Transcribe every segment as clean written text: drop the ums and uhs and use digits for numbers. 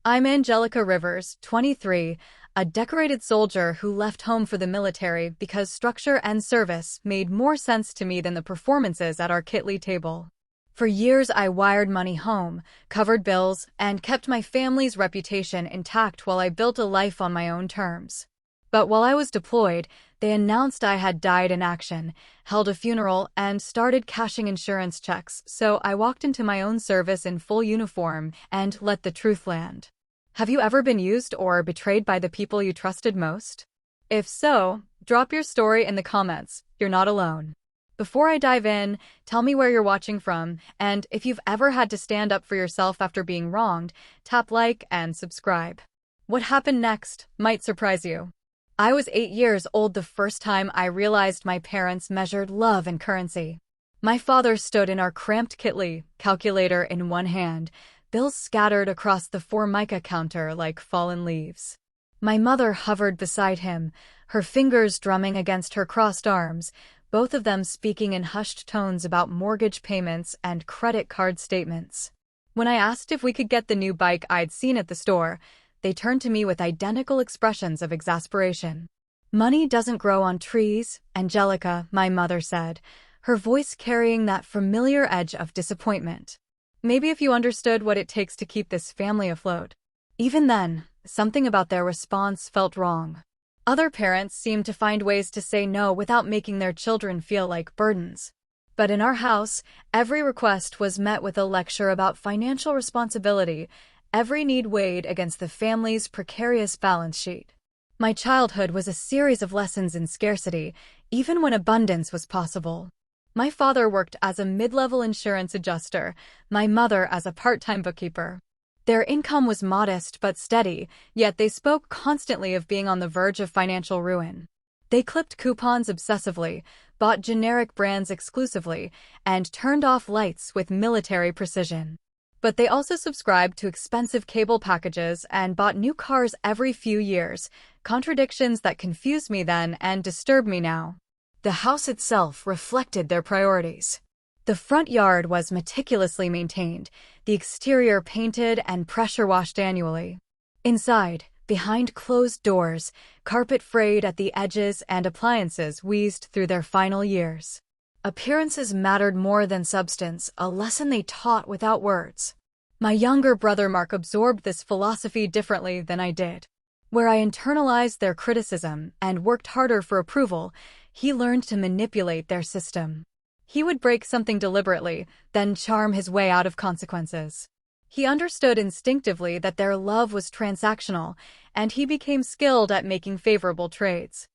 I'm Angelica Rivers, 23, a decorated soldier who left home for the military because structure and service made more sense to me than the performances at our Kitley table. For years, I wired money home, covered bills, and kept my family's reputation intact while I built a life on my own terms. But while I was deployed, they announced I had died in action, held a funeral, and started cashing insurance checks, so I walked into my own service in full uniform and let the truth land. Have you ever been used or betrayed by the people you trusted most? If so, drop your story in the comments. You're not alone. Before I dive in, tell me where you're watching from, and if you've ever had to stand up for yourself after being wronged, tap like and subscribe. What happened next might surprise you. I was 8 years old the first time I realized my parents measured love in currency. My father stood in our cramped Kitley, calculator in one hand, bills scattered across the Formica counter like fallen leaves. My mother hovered beside him, her fingers drumming against her crossed arms, both of them speaking in hushed tones about mortgage payments and credit card statements. When I asked if we could get the new bike I'd seen at the store, they turned to me with identical expressions of exasperation. "Money doesn't grow on trees, Angelica," my mother said, her voice carrying that familiar edge of disappointment. Maybe if you understood what it takes to keep this family afloat. Even then, something about their response felt wrong. Other parents seemed to find ways to say no without making their children feel like burdens. But in our house, every request was met with a lecture about financial responsibility, every need weighed against the family's precarious balance sheet. My childhood was a series of lessons in scarcity, even when abundance was possible. My father worked as a mid-level insurance adjuster, my mother as a part-time bookkeeper. Their income was modest but steady, yet they spoke constantly of being on the verge of financial ruin. They clipped coupons obsessively, bought generic brands exclusively, and turned off lights with military precision. But they also subscribed to expensive cable packages and bought new cars every few years, contradictions that confused me then and disturb me now. The house itself reflected their priorities. The front yard was meticulously maintained, the exterior painted and pressure-washed annually. Inside, behind closed doors, carpet frayed at the edges and appliances wheezed through their final years. Appearances mattered more than substance, a lesson they taught without words. My younger brother Mark absorbed this philosophy differently than I did. Where I internalized their criticism and worked harder for approval, he learned to manipulate their system. He would break something deliberately, then charm his way out of consequences. He understood instinctively that their love was transactional, and he became skilled at making favorable trades.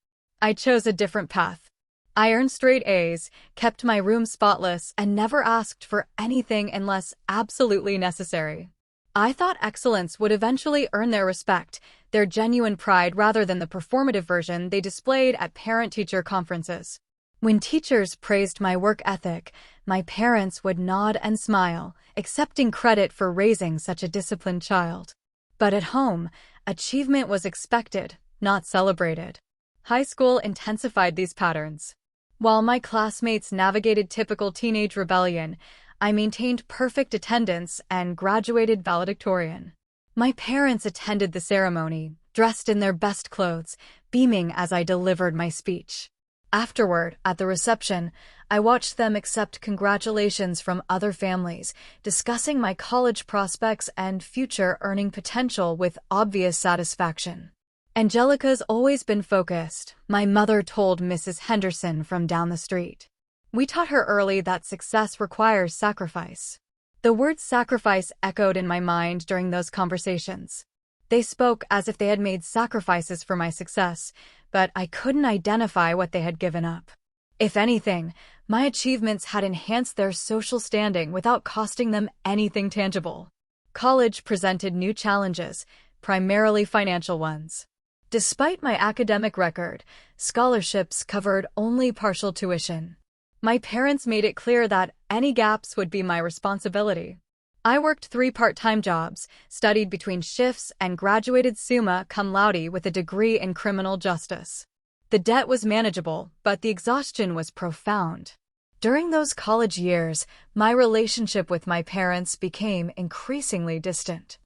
I chose a different path. I earned straight A's, kept my room spotless, and never asked for anything unless absolutely necessary. I thought excellence would eventually earn their respect, their genuine pride rather than the performative version they displayed at parent-teacher conferences. When teachers praised my work ethic, my parents would nod and smile, accepting credit for raising such a disciplined child. But at home, achievement was expected, not celebrated. High school intensified these patterns. While my classmates navigated typical teenage rebellion, I maintained perfect attendance and graduated valedictorian. My parents attended the ceremony, dressed in their best clothes, beaming as I delivered my speech. Afterward, at the reception, I watched them accept congratulations from other families, discussing my college prospects and future earning potential with obvious satisfaction. "Angelica's always been focused," my mother told Mrs. Henderson from down the street. We taught her early that success requires sacrifice. The word sacrifice echoed in my mind during those conversations. They spoke as if they had made sacrifices for my success, but I couldn't identify what they had given up. If anything, my achievements had enhanced their social standing without costing them anything tangible. College presented new challenges, primarily financial ones. Despite my academic record, scholarships covered only partial tuition. My parents made it clear that any gaps would be my responsibility. I worked 3 part-time jobs, studied between shifts, and graduated summa cum laude with a degree in criminal justice. The debt was manageable, but the exhaustion was profound. During those college years, my relationship with my parents became increasingly distant.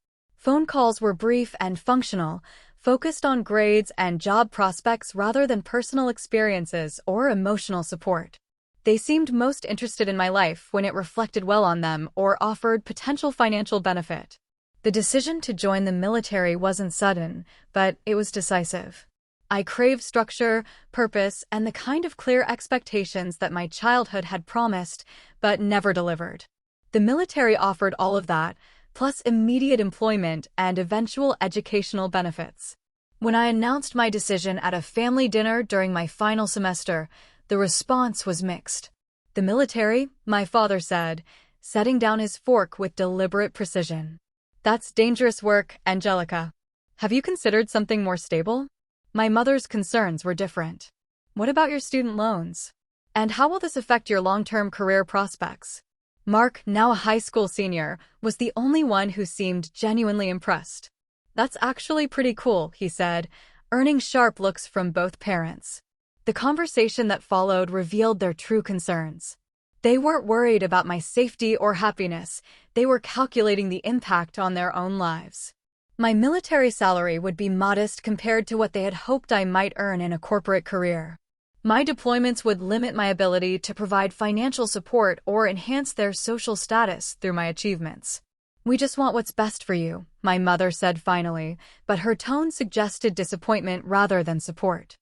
Phone calls were brief and functional, focused on grades and job prospects rather than personal experiences or emotional support. They seemed most interested in my life when it reflected well on them or offered potential financial benefit. The decision to join the military wasn't sudden, but it was decisive. I craved structure, purpose, and the kind of clear expectations that my childhood had promised, but never delivered. The military offered all of that, plus immediate employment and eventual educational benefits. When I announced my decision at a family dinner during my final semester, the response was mixed. "The military," my father said, setting down his fork with deliberate precision. "That's dangerous work, Angelica. Have you considered something more stable?" My mother's concerns were different. "What about your student loans? And how will this affect your long-term career prospects?" Mark, now a high school senior, was the only one who seemed genuinely impressed. "That's actually pretty cool," he said, earning sharp looks from both parents. The conversation that followed revealed their true concerns. They weren't worried about my safety or happiness, they were calculating the impact on their own lives. My military salary would be modest compared to what they had hoped I might earn in a corporate career. My deployments would limit my ability to provide financial support or enhance their social status through my achievements. "We just want what's best for you," my mother said finally, but her tone suggested disappointment rather than support.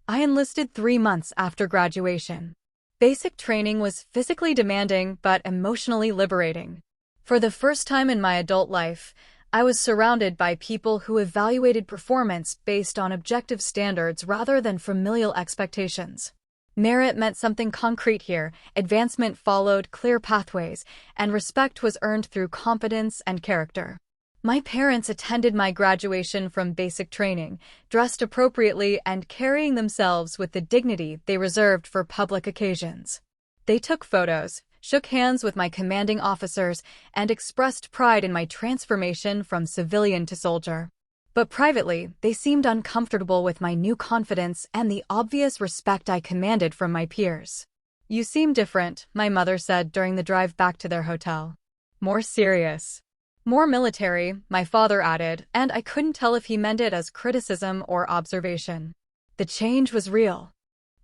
I enlisted 3 months after graduation. Basic training was physically demanding but emotionally liberating. For the first time in my adult life, I was surrounded by people who evaluated performance based on objective standards rather than familial expectations. Merit meant something concrete here, advancement followed clear pathways, and respect was earned through competence and character. My parents attended my graduation from basic training, dressed appropriately and carrying themselves with the dignity they reserved for public occasions. They took photos, shook hands with my commanding officers, and expressed pride in my transformation from civilian to soldier. But privately, they seemed uncomfortable with my new confidence and the obvious respect I commanded from my peers. "You seem different," my mother said during the drive back to their hotel. "More serious." "More military," my father added, and I couldn't tell if he meant it as criticism or observation. The change was real.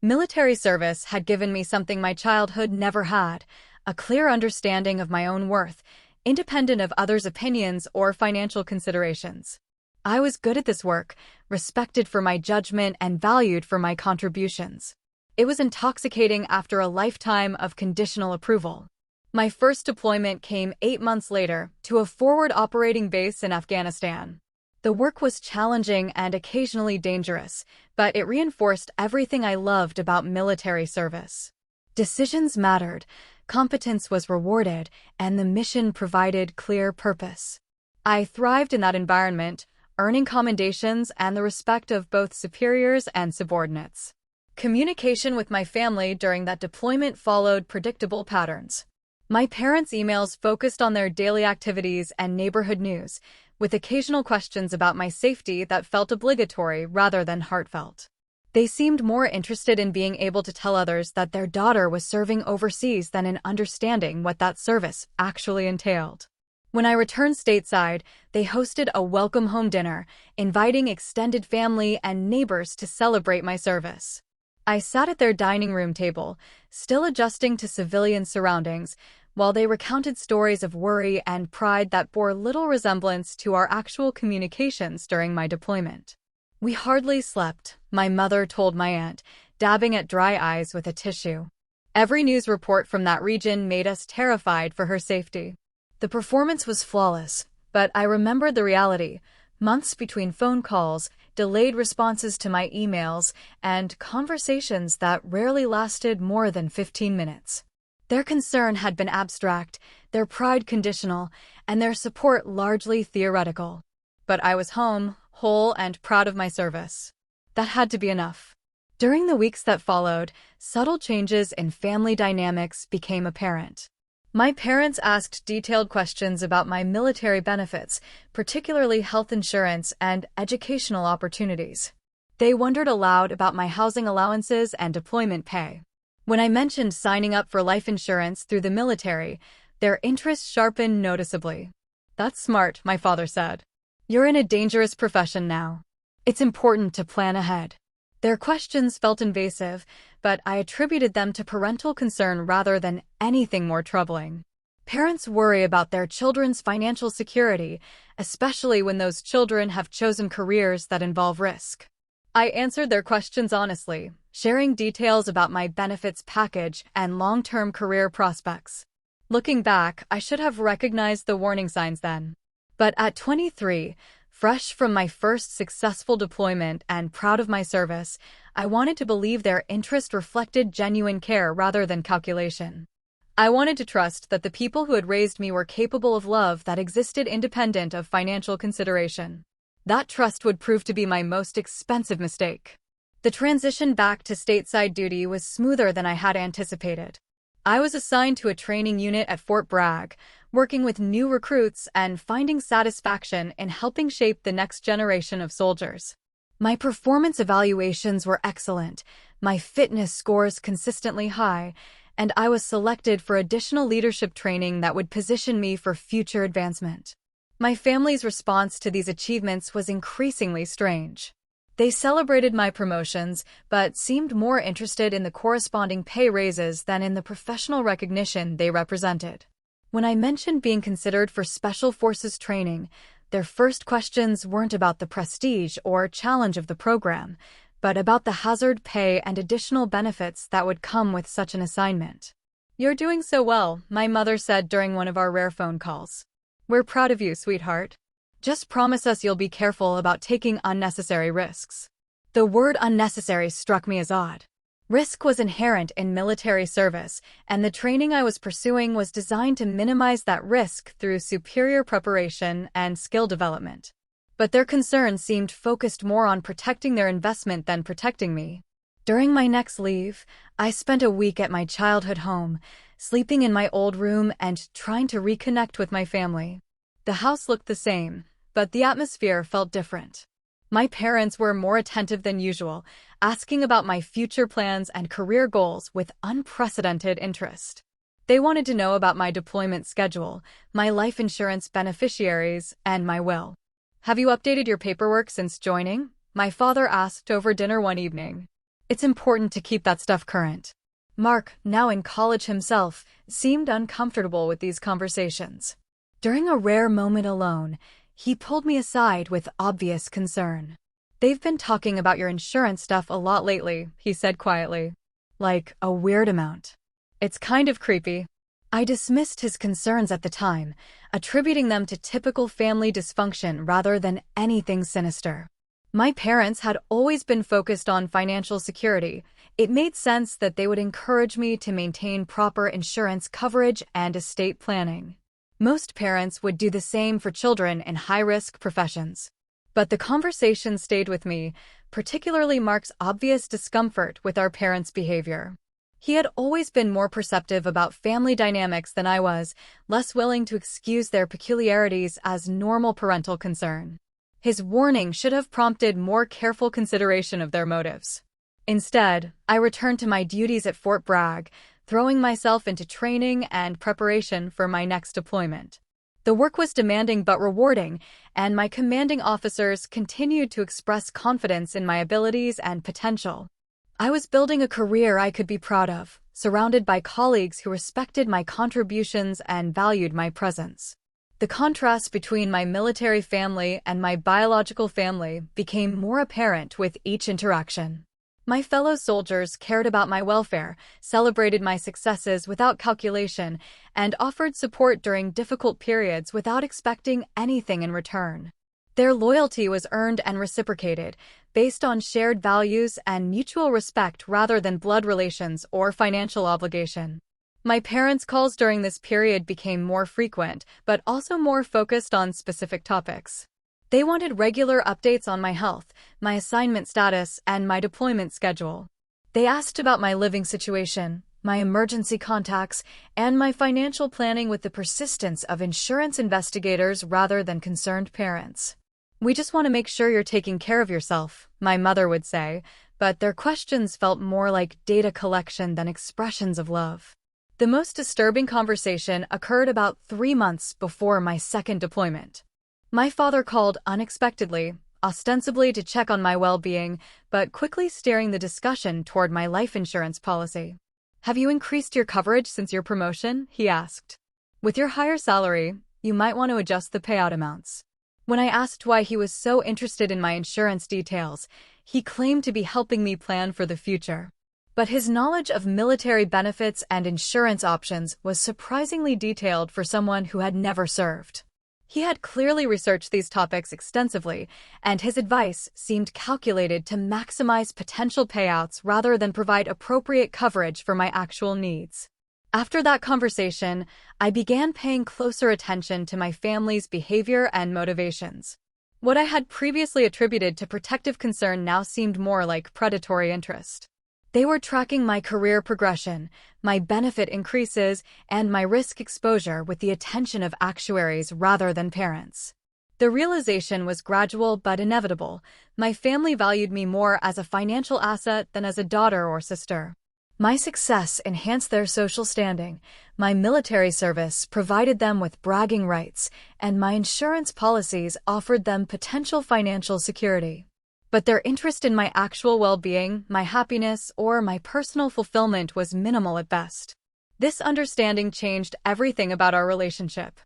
Military service had given me something my childhood never had, a clear understanding of my own worth, independent of others' opinions or financial considerations. I was good at this work, respected for my judgment and valued for my contributions. It was intoxicating after a lifetime of conditional approval. My first deployment came 8 months later to a forward operating base in Afghanistan. The work was challenging and occasionally dangerous, but it reinforced everything I loved about military service. Decisions mattered, competence was rewarded, and the mission provided clear purpose. I thrived in that environment, earning commendations and the respect of both superiors and subordinates. Communication with my family during that deployment followed predictable patterns. My parents' emails focused on their daily activities and neighborhood news, with occasional questions about my safety that felt obligatory rather than heartfelt. They seemed more interested in being able to tell others that their daughter was serving overseas than in understanding what that service actually entailed. When I returned stateside, they hosted a welcome home dinner, inviting extended family and neighbors to celebrate my service. I sat at their dining room table, still adjusting to civilian surroundings, while they recounted stories of worry and pride that bore little resemblance to our actual communications during my deployment. "We hardly slept," my mother told my aunt, dabbing at dry eyes with a tissue. Every news report from that region made us terrified for her safety. The performance was flawless, but I remembered the reality: months between phone calls, delayed responses to my emails, and conversations that rarely lasted more than 15 minutes. Their concern had been abstract, their pride conditional, and their support largely theoretical. But I was home, whole and proud of my service. That had to be enough. During the weeks that followed, subtle changes in family dynamics became apparent. My parents asked detailed questions about my military benefits, particularly health insurance and educational opportunities. They wondered aloud about my housing allowances and deployment pay. When I mentioned signing up for life insurance through the military, their interest sharpened noticeably. "That's smart," my father said. You're in a dangerous profession now. It's important to plan ahead. Their questions felt invasive, but I attributed them to parental concern rather than anything more troubling. Parents worry about their children's financial security, especially when those children have chosen careers that involve risk. I answered their questions honestly, sharing details about my benefits package and long-term career prospects. Looking back, I should have recognized the warning signs then. But at 23, fresh from my first successful deployment and proud of my service, I wanted to believe their interest reflected genuine care rather than calculation. I wanted to trust that the people who had raised me were capable of love that existed independent of financial consideration. That trust would prove to be my most expensive mistake. The transition back to stateside duty was smoother than I had anticipated. I was assigned to a training unit at Fort Bragg, working with new recruits and finding satisfaction in helping shape the next generation of soldiers. My performance evaluations were excellent, my fitness scores consistently high, and I was selected for additional leadership training that would position me for future advancement. My family's response to these achievements was increasingly strange. They celebrated my promotions, but seemed more interested in the corresponding pay raises than in the professional recognition they represented. When I mentioned being considered for Special Forces training, their first questions weren't about the prestige or challenge of the program, but about the hazard pay and additional benefits that would come with such an assignment. "You're doing so well," my mother said during one of our rare phone calls. "We're proud of you, sweetheart. Just promise us you'll be careful about taking unnecessary risks." The word unnecessary struck me as odd. Risk was inherent in military service, and the training I was pursuing was designed to minimize that risk through superior preparation and skill development. But their concerns seemed focused more on protecting their investment than protecting me. During my next leave, I spent a week at my childhood home, sleeping in my old room and trying to reconnect with my family. The house looked the same, but the atmosphere felt different. My parents were more attentive than usual, asking about my future plans and career goals with unprecedented interest. They wanted to know about my deployment schedule, my life insurance beneficiaries, and my will. "Have you updated your paperwork since joining?" my father asked over dinner one evening. "It's important to keep that stuff current." Mark, now in college himself, seemed uncomfortable with these conversations. During a rare moment alone, he pulled me aside with obvious concern. "They've been talking about your insurance stuff a lot lately," he said quietly. "Like, a weird amount. It's kind of creepy." I dismissed his concerns at the time, attributing them to typical family dysfunction rather than anything sinister. My parents had always been focused on financial security. It made sense that they would encourage me to maintain proper insurance coverage and estate planning. Most parents would do the same for children in high-risk professions. But the conversation stayed with me, particularly Mark's obvious discomfort with our parents' behavior. He had always been more perceptive about family dynamics than I was, less willing to excuse their peculiarities as normal parental concern. His warning should have prompted more careful consideration of their motives. Instead, I returned to my duties at Fort Bragg, throwing myself into training and preparation for my next deployment. The work was demanding but rewarding, and my commanding officers continued to express confidence in my abilities and potential. I was building a career I could be proud of, surrounded by colleagues who respected my contributions and valued my presence. The contrast between my military family and my biological family became more apparent with each interaction. My fellow soldiers cared about my welfare, celebrated my successes without calculation, and offered support during difficult periods without expecting anything in return. Their loyalty was earned and reciprocated, based on shared values and mutual respect rather than blood relations or financial obligation. My parents' calls during this period became more frequent, but also more focused on specific topics. They wanted regular updates on my health, my assignment status, and my deployment schedule. They asked about my living situation, my emergency contacts, and my financial planning with the persistence of insurance investigators rather than concerned parents. "We just want to make sure you're taking care of yourself," my mother would say, but their questions felt more like data collection than expressions of love. The most disturbing conversation occurred about 3 months before my second deployment. My father called unexpectedly, ostensibly to check on my well-being, but quickly steering the discussion toward my life insurance policy. "Have you increased your coverage since your promotion?" he asked. "With your higher salary, you might want to adjust the payout amounts." When I asked why he was so interested in my insurance details, he claimed to be helping me plan for the future. But his knowledge of military benefits and insurance options was surprisingly detailed for someone who had never served. He had clearly researched these topics extensively, and his advice seemed calculated to maximize potential payouts rather than provide appropriate coverage for my actual needs. After that conversation, I began paying closer attention to my family's behavior and motivations. What I had previously attributed to protective concern now seemed more like predatory interest. They were tracking my career progression, my benefit increases, and my risk exposure with the attention of actuaries rather than parents. The realization was gradual but inevitable. My family valued me more as a financial asset than as a daughter or sister. My success enhanced their social standing, my military service provided them with bragging rights, and my insurance policies offered them potential financial security. But their interest in my actual well-being, my happiness, or my personal fulfillment was minimal at best. This understanding changed everything about our relationship.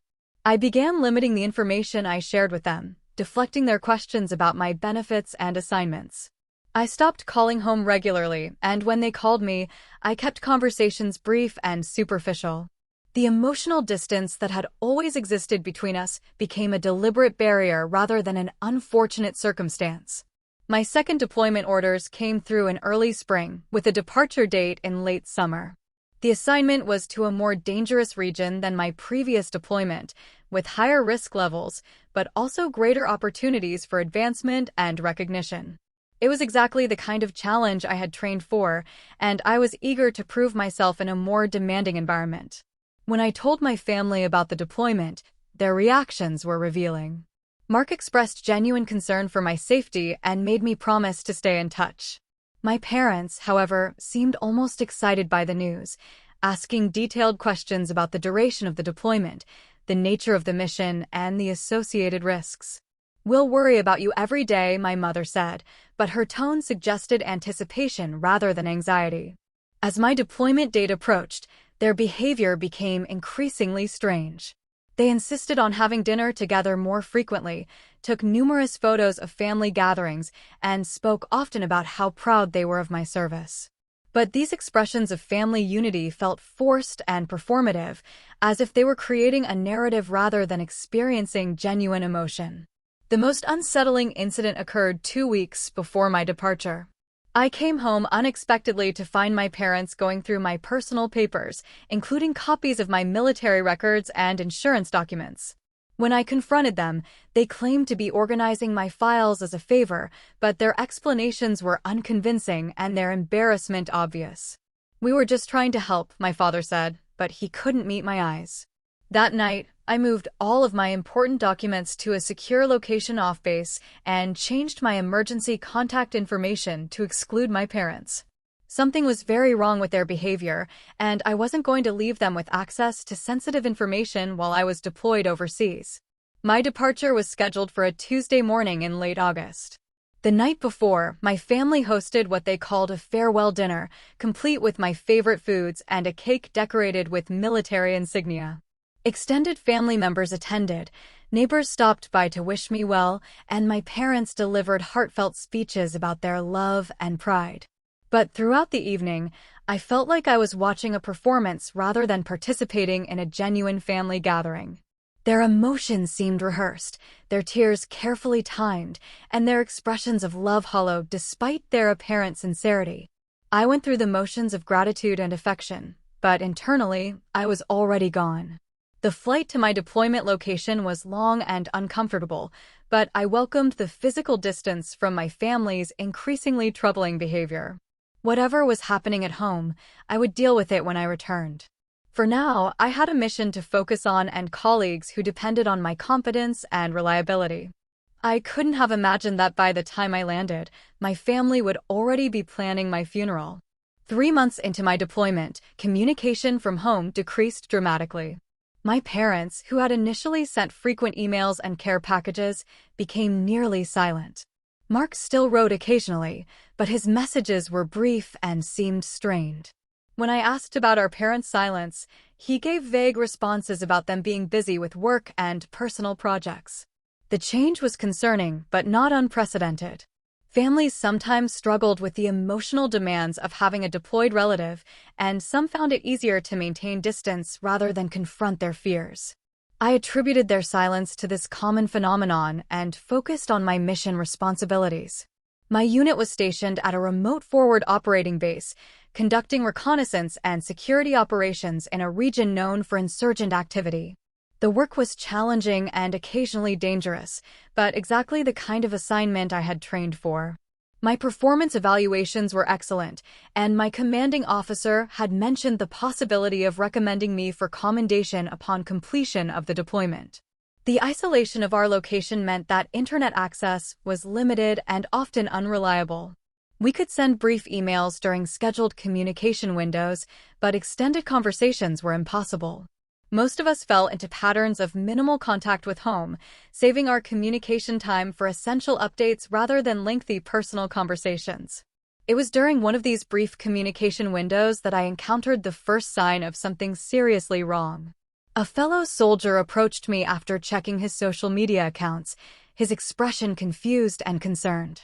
I began limiting the information I shared with them, deflecting their questions about my benefits and assignments. I stopped calling home regularly, and when they called me, I kept conversations brief and superficial. The emotional distance that had always existed between us became a deliberate barrier rather than an unfortunate circumstance. My second deployment orders came through in early spring, with a departure date in late summer. The assignment was to a more dangerous region than my previous deployment, with higher risk levels, but also greater opportunities for advancement and recognition. It was exactly the kind of challenge I had trained for, and I was eager to prove myself in a more demanding environment. When I told my family about the deployment, their reactions were revealing. Mark expressed genuine concern for my safety and made me promise to stay in touch. My parents, however, seemed almost excited by the news, asking detailed questions about the duration of the deployment, the nature of the mission, and the associated risks. "We'll worry about you every day," my mother said, but her tone suggested anticipation rather than anxiety. As my deployment date approached, their behavior became increasingly strange. They insisted on having dinner together more frequently, took numerous photos of family gatherings, and spoke often about how proud they were of my service. But these expressions of family unity felt forced and performative, as if they were creating a narrative rather than experiencing genuine emotion. The most unsettling incident occurred 2 weeks before my departure. I came home unexpectedly to find my parents going through my personal papers, including copies of my military records and insurance documents. When I confronted them, they claimed to be organizing my files as a favor, but their explanations were unconvincing and their embarrassment obvious. "We were just trying to help," my father said, but he couldn't meet my eyes. That night, I moved all of my important documents to a secure location off base and changed my emergency contact information to exclude my parents. Something was very wrong with their behavior, and I wasn't going to leave them with access to sensitive information while I was deployed overseas. My departure was scheduled for a Tuesday morning in late August. The night before, my family hosted what they called a farewell dinner, complete with my favorite foods and a cake decorated with military insignia. Extended family members attended, neighbors stopped by to wish me well, and my parents delivered heartfelt speeches about their love and pride. But throughout the evening, I felt like I was watching a performance rather than participating in a genuine family gathering. Their emotions seemed rehearsed, their tears carefully timed, and their expressions of love hollow despite their apparent sincerity. I went through the motions of gratitude and affection, but internally, I was already gone. The flight to my deployment location was long and uncomfortable, but I welcomed the physical distance from my family's increasingly troubling behavior. Whatever was happening at home, I would deal with it when I returned. For now, I had a mission to focus on and colleagues who depended on my competence and reliability. I couldn't have imagined that by the time I landed, my family would already be planning my funeral. 3 months into my deployment, communication from home decreased dramatically. My parents, who had initially sent frequent emails and care packages, became nearly silent. Mark still wrote occasionally, but his messages were brief and seemed strained. When I asked about our parents' silence, he gave vague responses about them being busy with work and personal projects. The change was concerning, but not unprecedented. Families sometimes struggled with the emotional demands of having a deployed relative, and some found it easier to maintain distance rather than confront their fears. I attributed their silence to this common phenomenon and focused on my mission responsibilities. My unit was stationed at a remote forward operating base, conducting reconnaissance and security operations in a region known for insurgent activity. The work was challenging and occasionally dangerous, but exactly the kind of assignment I had trained for. My performance evaluations were excellent, and my commanding officer had mentioned the possibility of recommending me for commendation upon completion of the deployment. The isolation of our location meant that internet access was limited and often unreliable. We could send brief emails during scheduled communication windows, but extended conversations were impossible. Most of us fell into patterns of minimal contact with home, saving our communication time for essential updates rather than lengthy personal conversations. It was during one of these brief communication windows that I encountered the first sign of something seriously wrong. A fellow soldier approached me after checking his social media accounts, his expression confused and concerned.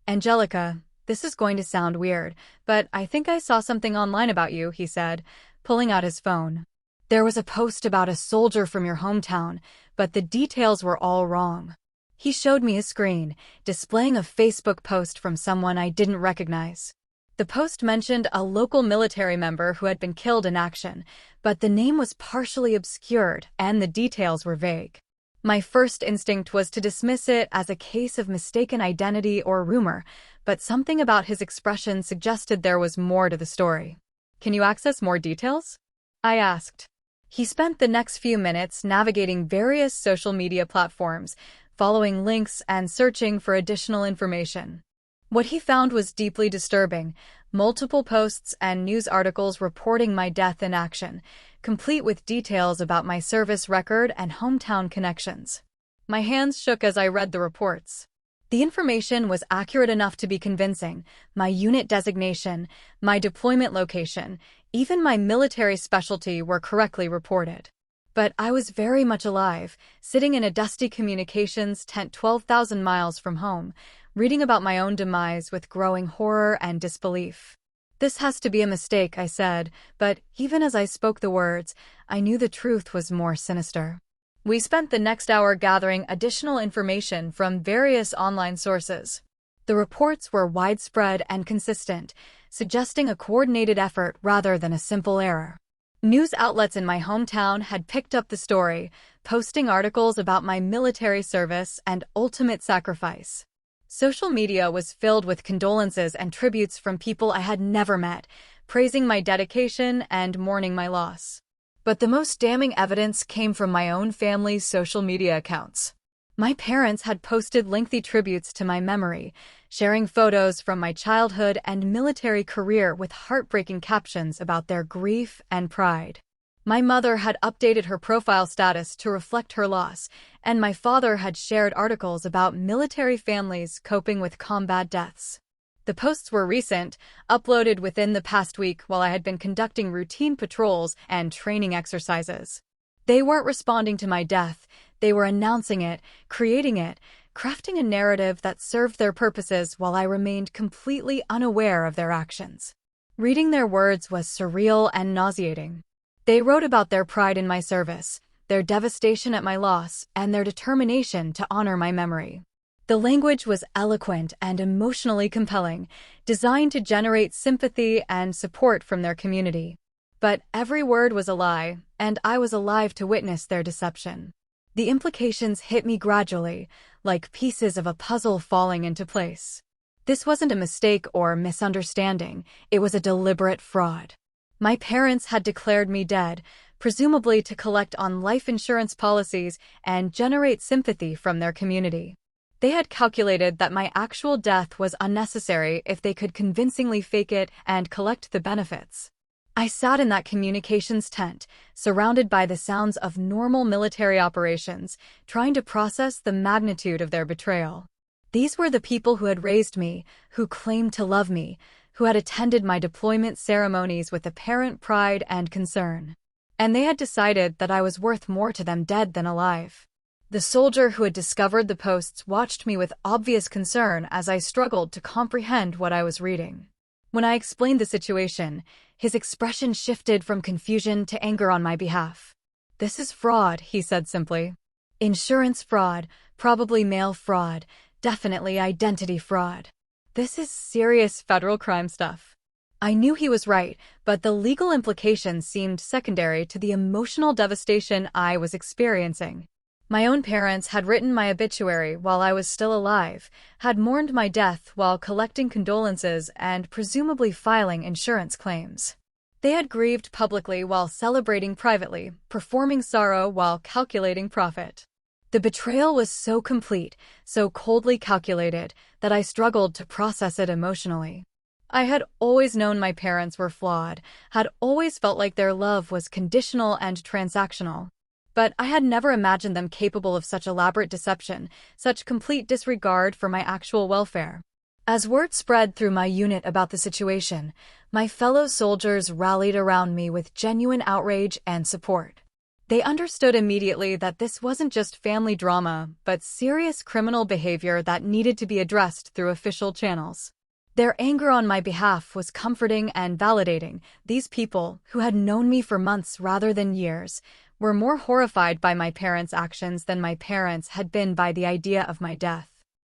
"Angelica, this is going to sound weird, but I think I saw something online about you," he said, pulling out his phone. "There was a post about a soldier from your hometown, but the details were all wrong." He showed me a screen, displaying a Facebook post from someone I didn't recognize. The post mentioned a local military member who had been killed in action, but the name was partially obscured and the details were vague. My first instinct was to dismiss it as a case of mistaken identity or rumor, but something about his expression suggested there was more to the story. "Can you access more details?" I asked. He spent the next few minutes navigating various social media platforms, following links and searching for additional information. What he found was deeply disturbing: multiple posts and news articles reporting my death in action, complete with details about my service record and hometown connections. My hands shook as I read the reports. The information was accurate enough to be convincing: my unit designation, my deployment location, even my military specialty were correctly reported. But I was very much alive, sitting in a dusty communications tent 12,000 miles from home, reading about my own demise with growing horror and disbelief. "This has to be a mistake," I said, but even as I spoke the words, I knew the truth was more sinister. We spent the next hour gathering additional information from various online sources. The reports were widespread and consistent, suggesting a coordinated effort rather than a simple error. News outlets in my hometown had picked up the story, posting articles about my military service and ultimate sacrifice. Social media was filled with condolences and tributes from people I had never met, praising my dedication and mourning my loss. But the most damning evidence came from my own family's social media accounts. My parents had posted lengthy tributes to my memory, sharing photos from my childhood and military career with heartbreaking captions about their grief and pride. My mother had updated her profile status to reflect her loss, and my father had shared articles about military families coping with combat deaths. The posts were recent, uploaded within the past week while I had been conducting routine patrols and training exercises. They weren't responding to my death, they were announcing it, creating it, crafting a narrative that served their purposes while I remained completely unaware of their actions. Reading their words was surreal and nauseating. They wrote about their pride in my service, their devastation at my loss, and their determination to honor my memory. The language was eloquent and emotionally compelling, designed to generate sympathy and support from their community. But every word was a lie, and I was alive to witness their deception. The implications hit me gradually, like pieces of a puzzle falling into place. This wasn't a mistake or misunderstanding, it was a deliberate fraud. My parents had declared me dead, presumably to collect on life insurance policies and generate sympathy from their community. They had calculated that my actual death was unnecessary if they could convincingly fake it and collect the benefits. I sat in that communications tent, surrounded by the sounds of normal military operations, trying to process the magnitude of their betrayal. These were the people who had raised me, who claimed to love me, who had attended my deployment ceremonies with apparent pride and concern. And they had decided that I was worth more to them dead than alive. The soldier who had discovered the posts watched me with obvious concern as I struggled to comprehend what I was reading. When I explained the situation, his expression shifted from confusion to anger on my behalf. "This is fraud," he said simply. "Insurance fraud, probably mail fraud, definitely identity fraud. This is serious federal crime stuff." I knew he was right, but the legal implications seemed secondary to the emotional devastation I was experiencing. My own parents had written my obituary while I was still alive, had mourned my death while collecting condolences and presumably filing insurance claims. They had grieved publicly while celebrating privately, performing sorrow while calculating profit. The betrayal was so complete, so coldly calculated, that I struggled to process it emotionally. I had always known my parents were flawed, had always felt like their love was conditional and transactional. But I had never imagined them capable of such elaborate deception, such complete disregard for my actual welfare. As word spread through my unit about the situation, my fellow soldiers rallied around me with genuine outrage and support. They understood immediately that this wasn't just family drama, but serious criminal behavior that needed to be addressed through official channels. Their anger on my behalf was comforting and validating. These people, who had known me for months rather than years, were more horrified by my parents' actions than my parents had been by the idea of my death.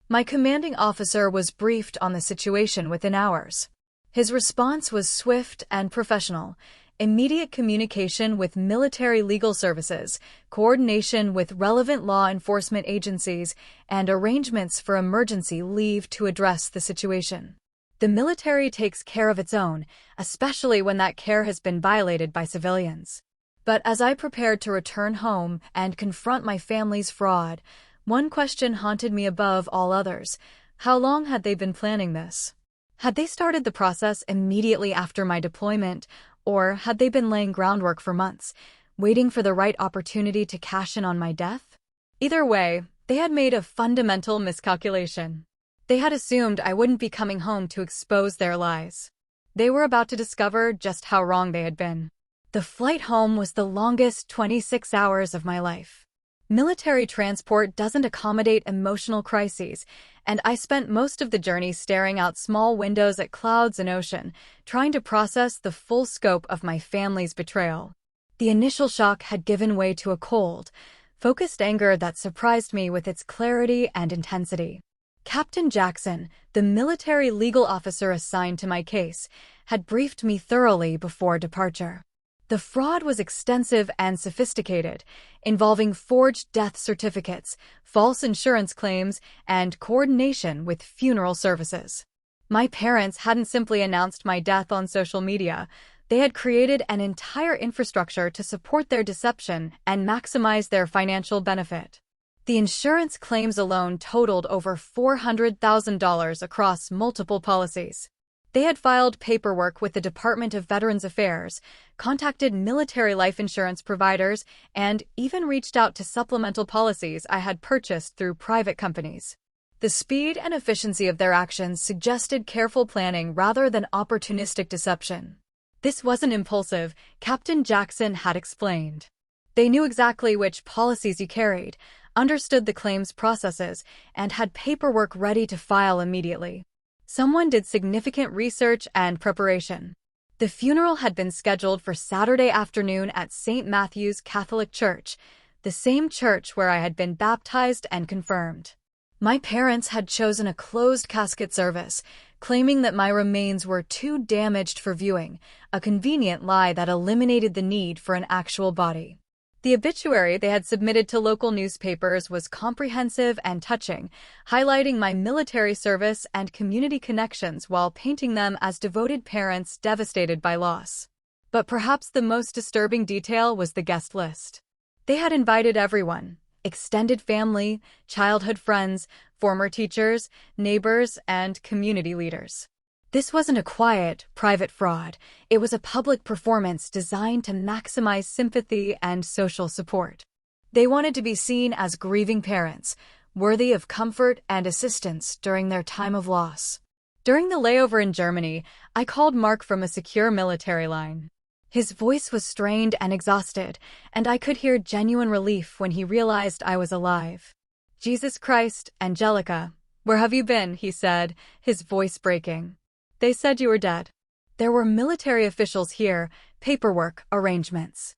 My commanding officer was briefed on the situation within hours. His response was swift and professional: immediate communication with military legal services, coordination with relevant law enforcement agencies, and arrangements for emergency leave to address the situation. The military takes care of its own, especially when that care has been violated by civilians. But as I prepared to return home and confront my family's fraud, one question haunted me above all others: how long had they been planning this? Had they started the process immediately after my deployment, or had they been laying groundwork for months, waiting for the right opportunity to cash in on my death? Either way, they had made a fundamental miscalculation. They had assumed I wouldn't be coming home to expose their lies. They were about to discover just how wrong they had been. The flight home was the longest 26 hours of my life. Military transport doesn't accommodate emotional crises, and I spent most of the journey staring out small windows at clouds and ocean, trying to process the full scope of my family's betrayal. The initial shock had given way to a cold, focused anger that surprised me with its clarity and intensity. Captain Jackson, the military legal officer assigned to my case, had briefed me thoroughly before departure. The fraud was extensive and sophisticated, involving forged death certificates, false insurance claims, and coordination with funeral services. My parents hadn't simply announced my death on social media. They had created an entire infrastructure to support their deception and maximize their financial benefit. The insurance claims alone totaled over $400,000 across multiple policies. They had filed paperwork with the Department of Veterans Affairs, contacted military life insurance providers, and even reached out to supplemental policies I had purchased through private companies. The speed and efficiency of their actions suggested careful planning rather than opportunistic deception. This wasn't impulsive, Captain Jackson had explained. They knew exactly which policies you carried, understood the claims processes, and had paperwork ready to file immediately. Someone did significant research and preparation. The funeral had been scheduled for Saturday afternoon at St. Matthew's Catholic Church, the same church where I had been baptized and confirmed. My parents had chosen a closed casket service, claiming that my remains were too damaged for viewing, a convenient lie that eliminated the need for an actual body. The obituary they had submitted to local newspapers was comprehensive and touching, highlighting my military service and community connections while painting them as devoted parents devastated by loss. But perhaps the most disturbing detail was the guest list. They had invited everyone: extended family, childhood friends, former teachers, neighbors, and community leaders. This wasn't a quiet, private fraud. It was a public performance designed to maximize sympathy and social support. They wanted to be seen as grieving parents, worthy of comfort and assistance during their time of loss. During the layover in Germany, I called Mark from a secure military line. His voice was strained and exhausted, and I could hear genuine relief when he realized I was alive. "Jesus Christ, Angelica, where have you been?" he said, his voice breaking. "They said you were dead." There were military officials here, paperwork, arrangements.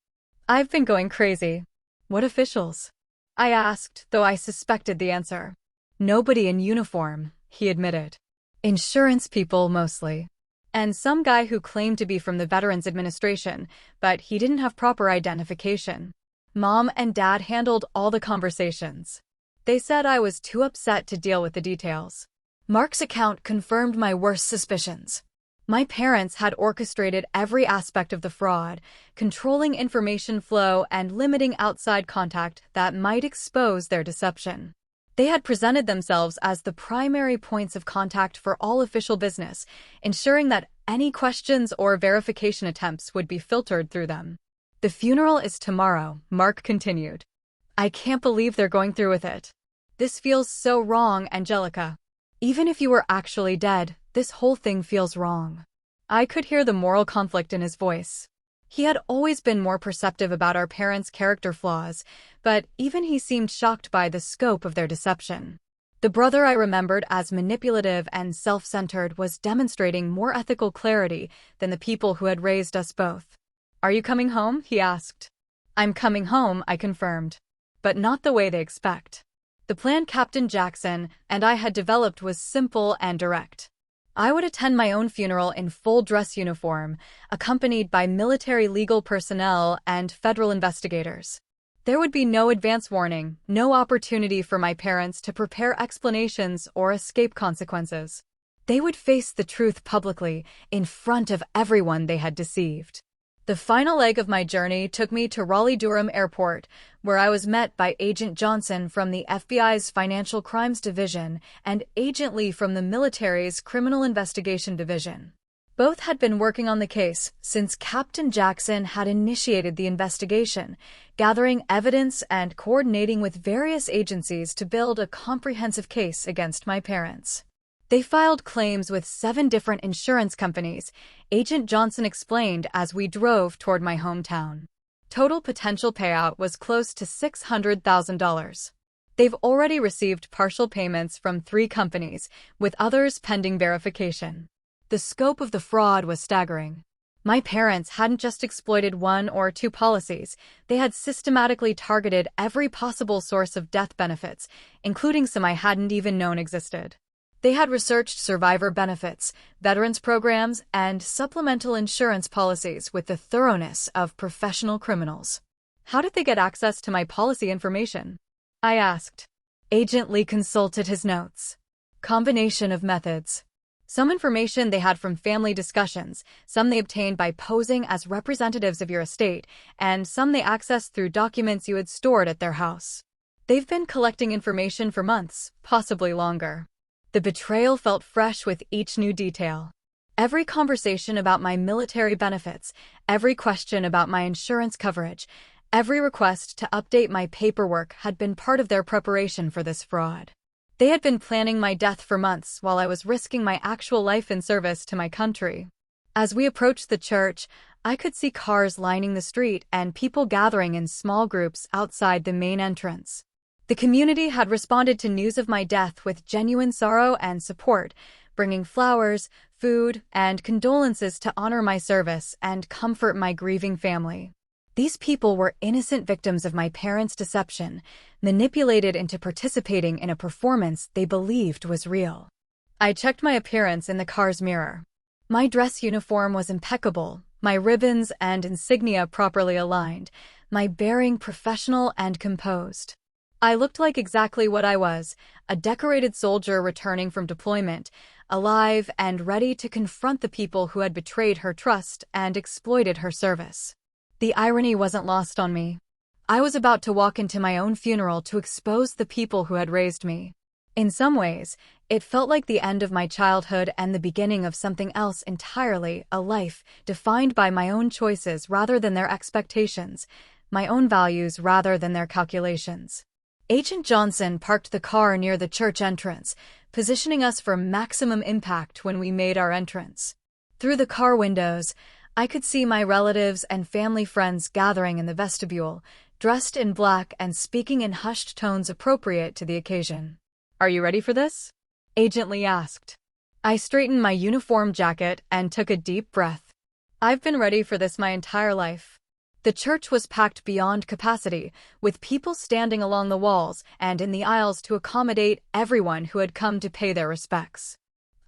I've been going crazy. "What officials?" I asked, though I suspected the answer. "Nobody in uniform," he admitted. "Insurance people, mostly. And some guy who claimed to be from the Veterans Administration, but he didn't have proper identification. Mom and Dad handled all the conversations. They said I was too upset to deal with the details." Mark's account confirmed my worst suspicions. My parents had orchestrated every aspect of the fraud, controlling information flow and limiting outside contact that might expose their deception. They had presented themselves as the primary points of contact for all official business, ensuring that any questions or verification attempts would be filtered through them. "The funeral is tomorrow," Mark continued. "I can't believe they're going through with it. This feels so wrong, Angelica. Even if you were actually dead, this whole thing feels wrong." I could hear the moral conflict in his voice. He had always been more perceptive about our parents' character flaws, but even he seemed shocked by the scope of their deception. The brother I remembered as manipulative and self-centered was demonstrating more ethical clarity than the people who had raised us both. "Are you coming home?" he asked. "I'm coming home," I confirmed. "But not the way they expect." The plan Captain Jackson and I had developed was simple and direct. I would attend my own funeral in full dress uniform, accompanied by military legal personnel and federal investigators. There would be no advance warning, no opportunity for my parents to prepare explanations or escape consequences. They would face the truth publicly, in front of everyone they had deceived. The final leg of my journey took me to Raleigh-Durham Airport, where I was met by Agent Johnson from the FBI's Financial Crimes Division and Agent Lee from the military's Criminal Investigation Division. Both had been working on the case since Captain Jackson had initiated the investigation, gathering evidence and coordinating with various agencies to build a comprehensive case against my parents. They filed claims with 7 different insurance companies, Agent Johnson explained as we drove toward my hometown. Total potential payout was close to $600,000. They've already received partial payments from 3 companies, with others pending verification. The scope of the fraud was staggering. My parents hadn't just exploited 1 or 2 policies, they had systematically targeted every possible source of death benefits, including some I hadn't even known existed. They had researched survivor benefits, veterans programs, and supplemental insurance policies with the thoroughness of professional criminals. "How did they get access to my policy information?" I asked. Agent Lee consulted his notes. "Combination of methods. Some information they had from family discussions, some they obtained by posing as representatives of your estate, and some they accessed through documents you had stored at their house. They've been collecting information for months, possibly longer." The betrayal felt fresh with each new detail. Every conversation about my military benefits, every question about my insurance coverage, every request to update my paperwork had been part of their preparation for this fraud. They had been planning my death for months while I was risking my actual life in service to my country. As we approached the church, I could see cars lining the street and people gathering in small groups outside the main entrance. The community had responded to news of my death with genuine sorrow and support, bringing flowers, food, and condolences to honor my service and comfort my grieving family. These people were innocent victims of my parents' deception, manipulated into participating in a performance they believed was real. I checked my appearance in the car's mirror. My dress uniform was impeccable, my ribbons and insignia properly aligned, my bearing professional and composed. I looked like exactly what I was, a decorated soldier returning from deployment, alive and ready to confront the people who had betrayed her trust and exploited her service. The irony wasn't lost on me. I was about to walk into my own funeral to expose the people who had raised me. In some ways, It felt like the end of my childhood and the beginning of something else entirely, a life defined by my own choices rather than their expectations, my own values rather than their calculations. Agent Johnson parked the car near the church entrance, positioning us for maximum impact when we made our entrance. Through the car windows, I could see my relatives and family friends gathering in the vestibule, dressed in black and speaking in hushed tones appropriate to the occasion. "Are you ready for this?" Agent Lee asked. I straightened my uniform jacket and took a deep breath. I've been ready for this my entire life. The church was packed beyond capacity, with people standing along the walls and in the aisles to accommodate everyone who had come to pay their respects.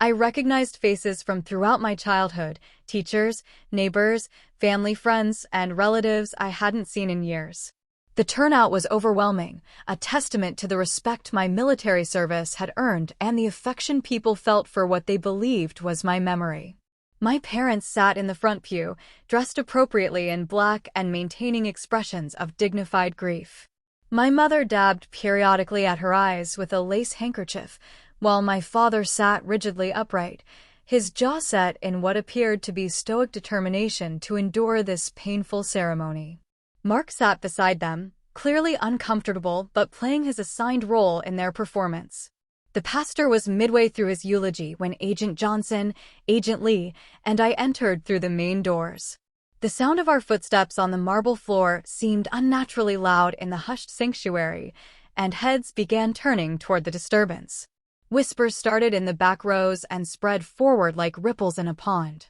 I recognized faces from throughout my childhood, teachers, neighbors, family friends, and relatives I hadn't seen in years. The turnout was overwhelming, a testament to the respect my military service had earned and the affection people felt for what they believed was my memory. My parents sat in the front pew, dressed appropriately in black and maintaining expressions of dignified grief. My mother dabbed periodically at her eyes with a lace handkerchief, while my father sat rigidly upright, his jaw set in what appeared to be stoic determination to endure this painful ceremony. Mark sat beside them, clearly uncomfortable but playing his assigned role in their performance. The pastor was midway through his eulogy when Agent Johnson, Agent Lee, and I entered through the main doors. The sound of our footsteps on the marble floor seemed unnaturally loud in the hushed sanctuary, and heads began turning toward the disturbance. Whispers started in the back rows and spread forward like ripples in a pond.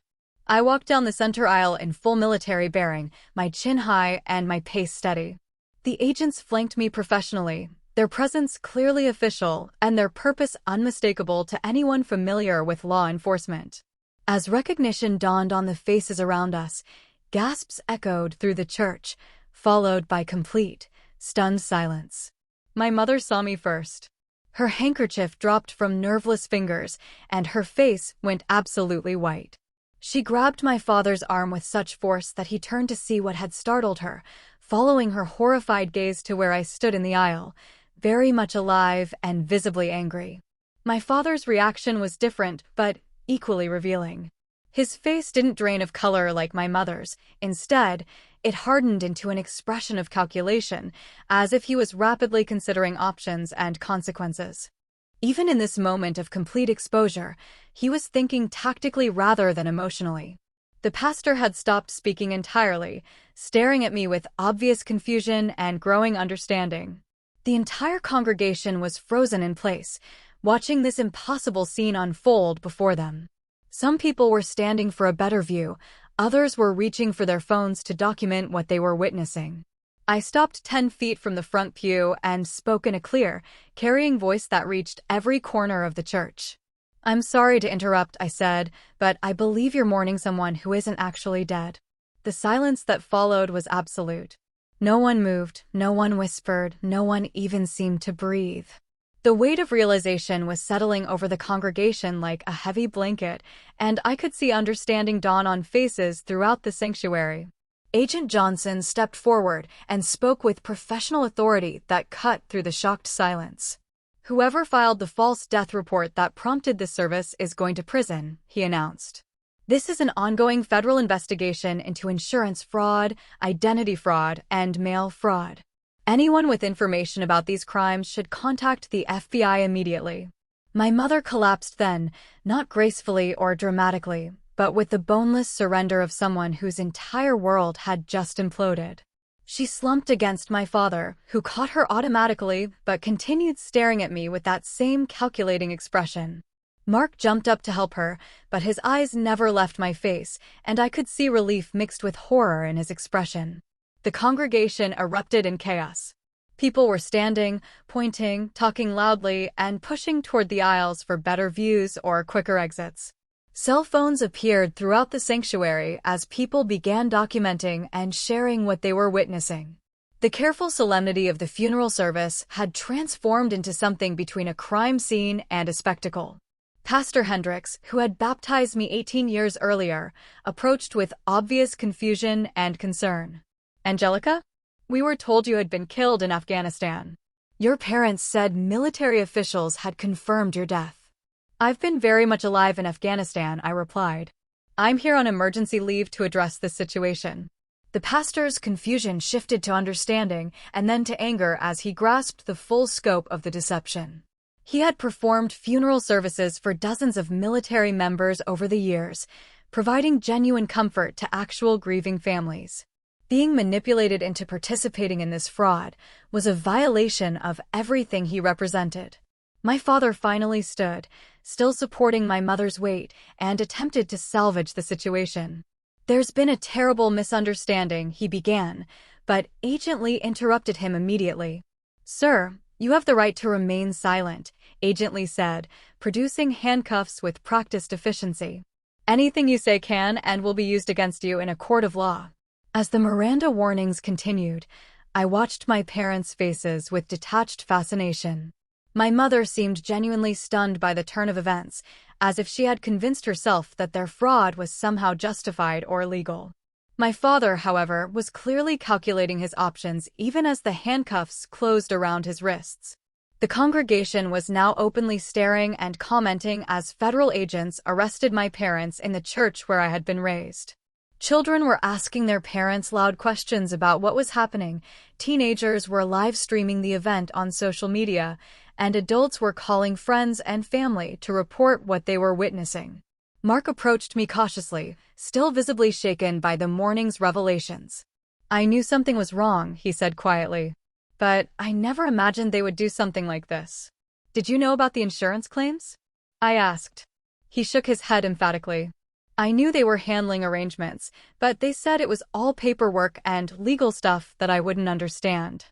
I walked down the center aisle in full military bearing, my chin high and my pace steady. The agents flanked me professionally, their presence clearly official and their purpose unmistakable to anyone familiar with law enforcement. As recognition dawned on the faces around us, gasps echoed through the church, followed by complete, stunned silence. My mother saw me first. Her handkerchief dropped from nerveless fingers, and her face went absolutely white. She grabbed my father's arm with such force that he turned to see what had startled her, following her horrified gaze to where I stood in the aisle, very much alive and visibly angry. My father's reaction was different, but equally revealing. His face didn't drain of color like my mother's. Instead, it hardened into an expression of calculation, as if he was rapidly considering options and consequences. Even in this moment of complete exposure, he was thinking tactically rather than emotionally. The pastor had stopped speaking entirely, staring at me with obvious confusion and growing understanding. The entire congregation was frozen in place, watching this impossible scene unfold before them. Some people were standing for a better view, others were reaching for their phones to document what they were witnessing. I stopped 10 feet from the front pew and spoke in a clear, carrying voice that reached every corner of the church. "I'm sorry to interrupt," I said, "but I believe you're mourning someone who isn't actually dead." The silence that followed was absolute. No one moved, no one whispered, no one even seemed to breathe. The weight of realization was settling over the congregation like a heavy blanket, and I could see understanding dawn on faces throughout the sanctuary. Agent Johnson stepped forward and spoke with professional authority that cut through the shocked silence. "Whoever filed the false death report that prompted this service is going to prison," he announced. "This is an ongoing federal investigation into insurance fraud, identity fraud, and mail fraud. Anyone with information about these crimes should contact the FBI immediately." My mother collapsed then, not gracefully or dramatically, but with the boneless surrender of someone whose entire world had just imploded. She slumped against my father, who caught her automatically but continued staring at me with that same calculating expression. Mark jumped up to help her, but his eyes never left my face, and I could see relief mixed with horror in his expression. The congregation erupted in chaos. People were standing, pointing, talking loudly, and pushing toward the aisles for better views or quicker exits. Cell phones appeared throughout the sanctuary as people began documenting and sharing what they were witnessing. The careful solemnity of the funeral service had transformed into something between a crime scene and a spectacle. Pastor Hendricks, who had baptized me 18 years earlier, approached with obvious confusion and concern. "Angelica? We were told you had been killed in Afghanistan. Your parents said military officials had confirmed your death." I've been very much alive in Afghanistan, I replied. I'm here on emergency leave to address this situation. The pastor's confusion shifted to understanding and then to anger as he grasped the full scope of the deception. He had performed funeral services for dozens of military members over the years, providing genuine comfort to actual grieving families. Being manipulated into participating in this fraud was a violation of everything he represented. My father finally stood, still supporting my mother's weight, and attempted to salvage the situation. There's been a terrible misunderstanding, he began, but Agent Lee interrupted him immediately. Sir, you have the right to remain silent, Agent Lee said, producing handcuffs with practiced efficiency. Anything you say can and will be used against you in a court of law. As the Miranda warnings continued, I watched my parents' faces with detached fascination. My mother seemed genuinely stunned by the turn of events, as if she had convinced herself that their fraud was somehow justified or legal. My father, however, was clearly calculating his options even as the handcuffs closed around his wrists. The congregation was now openly staring and commenting as federal agents arrested my parents in the church where I had been raised. Children were asking their parents loud questions about what was happening, teenagers were live streaming the event on social media, and adults were calling friends and family to report what they were witnessing. Mark approached me cautiously, still visibly shaken by the morning's revelations. I knew something was wrong, he said quietly. But I never imagined they would do something like this. Did you know about the insurance claims? I asked. He shook his head emphatically. I knew they were handling arrangements, but they said it was all paperwork and legal stuff that I wouldn't understand.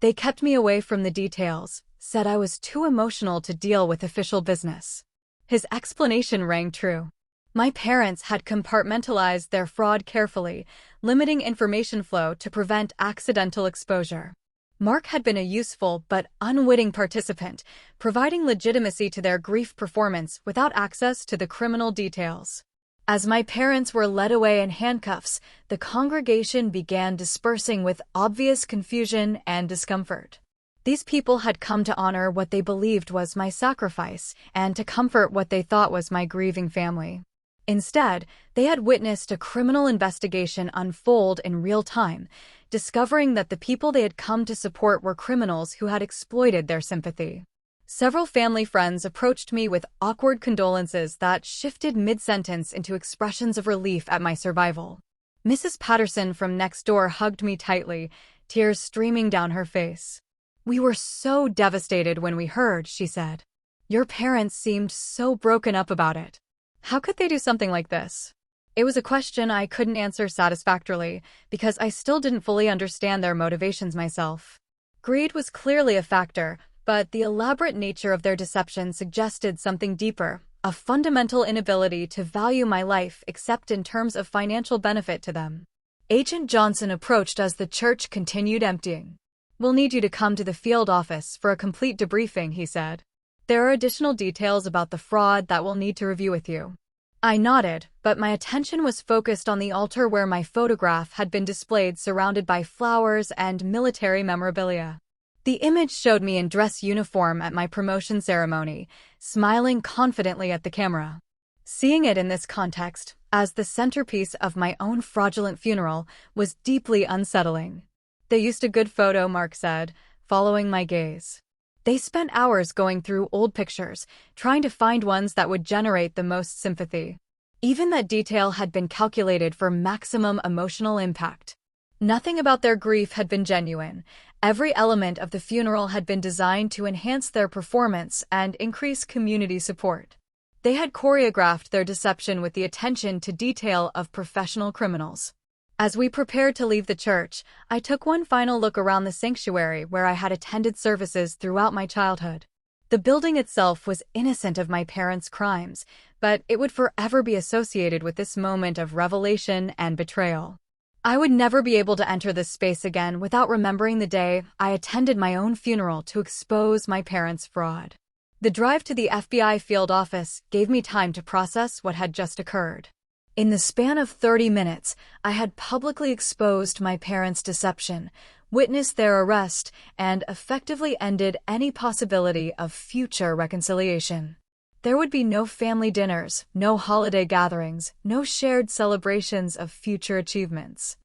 They kept me away from the details, said I was too emotional to deal with official business. His explanation rang true. My parents had compartmentalized their fraud carefully, limiting information flow to prevent accidental exposure. Mark had been a useful but unwitting participant, providing legitimacy to their grief performance without access to the criminal details. As my parents were led away in handcuffs, the congregation began dispersing with obvious confusion and discomfort. These people had come to honor what they believed was my sacrifice and to comfort what they thought was my grieving family. Instead, they had witnessed a criminal investigation unfold in real time, discovering that the people they had come to support were criminals who had exploited their sympathy. Several family friends approached me with awkward condolences that shifted mid-sentence into expressions of relief at my survival. Mrs. Patterson from next door hugged me tightly, tears streaming down her face. We were so devastated when we heard, she said. Your parents seemed so broken up about it. How could they do something like this? It was a question I couldn't answer satisfactorily because I still didn't fully understand their motivations myself. Greed was clearly a factor, but the elaborate nature of their deception suggested something deeper, a fundamental inability to value my life except in terms of financial benefit to them. Agent Johnson approached as the church continued emptying. We'll need you to come to the field office for a complete debriefing, he said. There are additional details about the fraud that we'll need to review with you. I nodded, but my attention was focused on the altar where my photograph had been displayed surrounded by flowers and military memorabilia. The image showed me in dress uniform at my promotion ceremony, smiling confidently at the camera. Seeing it in this context, as the centerpiece of my own fraudulent funeral, was deeply unsettling. They used a good photo, Mark said, following my gaze. They spent hours going through old pictures, trying to find ones that would generate the most sympathy. Even that detail had been calculated for maximum emotional impact. Nothing about their grief had been genuine. Every element of the funeral had been designed to enhance their performance and increase community support. They had choreographed their deception with the attention to detail of professional criminals. As we prepared to leave the church, I took one final look around the sanctuary where I had attended services throughout my childhood. The building itself was innocent of my parents' crimes, but it would forever be associated with this moment of revelation and betrayal. I would never be able to enter this space again without remembering the day I attended my own funeral to expose my parents' fraud. The drive to the FBI field office gave me time to process what had just occurred. In the span of 30 minutes, I had publicly exposed my parents' deception, witnessed their arrest, and effectively ended any possibility of future reconciliation. There would be no family dinners, no holiday gatherings, no shared celebrations of future achievements.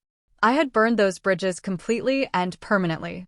I had burned those bridges completely and permanently.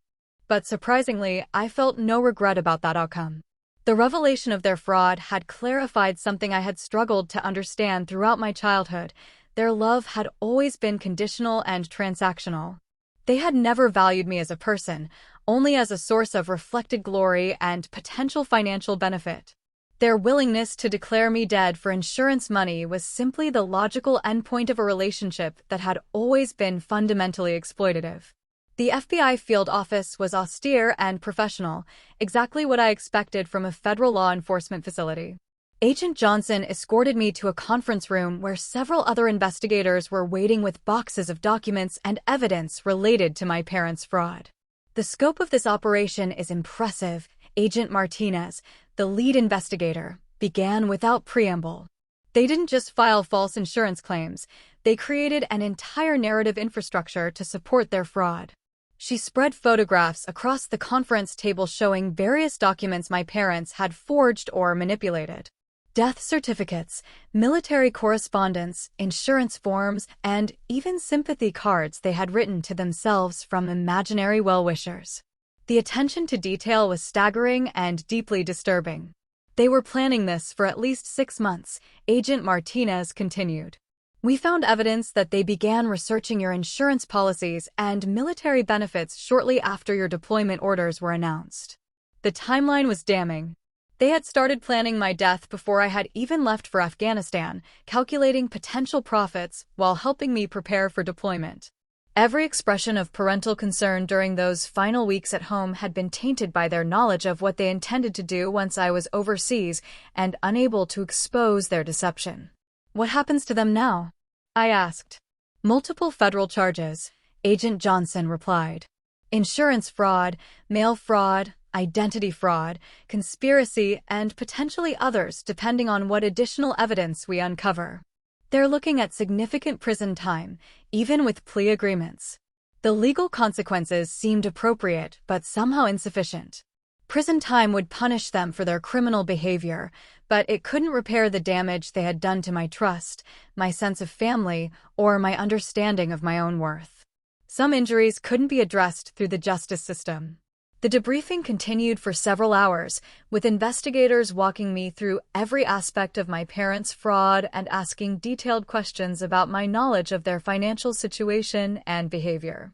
But surprisingly, I felt no regret about that outcome. The revelation of their fraud had clarified something I had struggled to understand throughout my childhood. Their love had always been conditional and transactional. They had never valued me as a person, only as a source of reflected glory and potential financial benefit. Their willingness to declare me dead for insurance money was simply the logical endpoint of a relationship that had always been fundamentally exploitative. The FBI field office was austere and professional, exactly what I expected from a federal law enforcement facility. Agent Johnson escorted me to a conference room where several other investigators were waiting with boxes of documents and evidence related to my parents' fraud. The scope of this operation is impressive, Agent Martinez, the lead investigator, began without preamble. They didn't just file false insurance claims, they created an entire narrative infrastructure to support their fraud. She spread photographs across the conference table showing various documents my parents had forged or manipulated. Death certificates, military correspondence, insurance forms, and even sympathy cards they had written to themselves from imaginary well-wishers. The attention to detail was staggering and deeply disturbing. They were planning this for at least 6 months, Agent Martinez continued. We found evidence that they began researching your insurance policies and military benefits shortly after your deployment orders were announced. The timeline was damning. They had started planning my death before I had even left for Afghanistan, calculating potential profits while helping me prepare for deployment. Every expression of parental concern during those final weeks at home had been tainted by their knowledge of what they intended to do once I was overseas and unable to expose their deception. What happens to them now? I asked. Multiple federal charges, Agent Johnson replied. Insurance fraud, mail fraud, identity fraud, conspiracy, and potentially others depending on what additional evidence we uncover. They're looking at significant prison time, even with plea agreements. The legal consequences seemed appropriate but somehow insufficient. Prison time would punish them for their criminal behavior, but it couldn't repair the damage they had done to my trust, my sense of family, or my understanding of my own worth. Some injuries couldn't be addressed through the justice system. The debriefing continued for several hours, with investigators walking me through every aspect of my parents' fraud and asking detailed questions about my knowledge of their financial situation and behavior.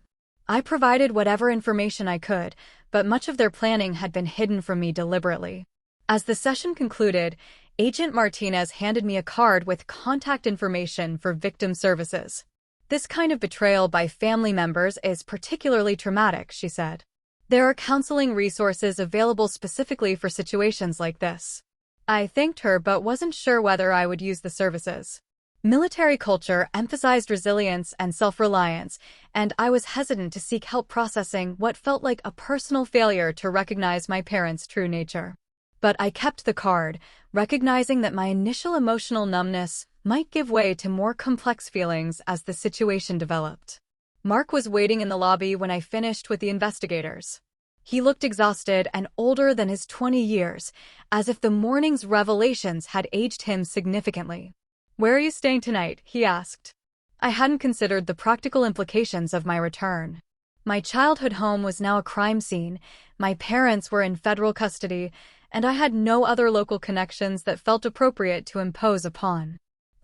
I provided whatever information I could, but much of their planning had been hidden from me deliberately. As the session concluded, Agent Martinez handed me a card with contact information for victim services. This kind of betrayal by family members is particularly traumatic, she said. There are counseling resources available specifically for situations like this. I thanked her but wasn't sure whether I would use the services. Military culture emphasized resilience and self-reliance, and I was hesitant to seek help processing what felt like a personal failure to recognize my parents' true nature. But I kept the card, recognizing that my initial emotional numbness might give way to more complex feelings as the situation developed. Mark was waiting in the lobby when I finished with the investigators. He looked exhausted and older than his 20 years, as if the morning's revelations had aged him significantly. "Where are you staying tonight?" he asked. I hadn't considered the practical implications of my return. My childhood home was now a crime scene, my parents were in federal custody, and I had no other local connections that felt appropriate to impose upon.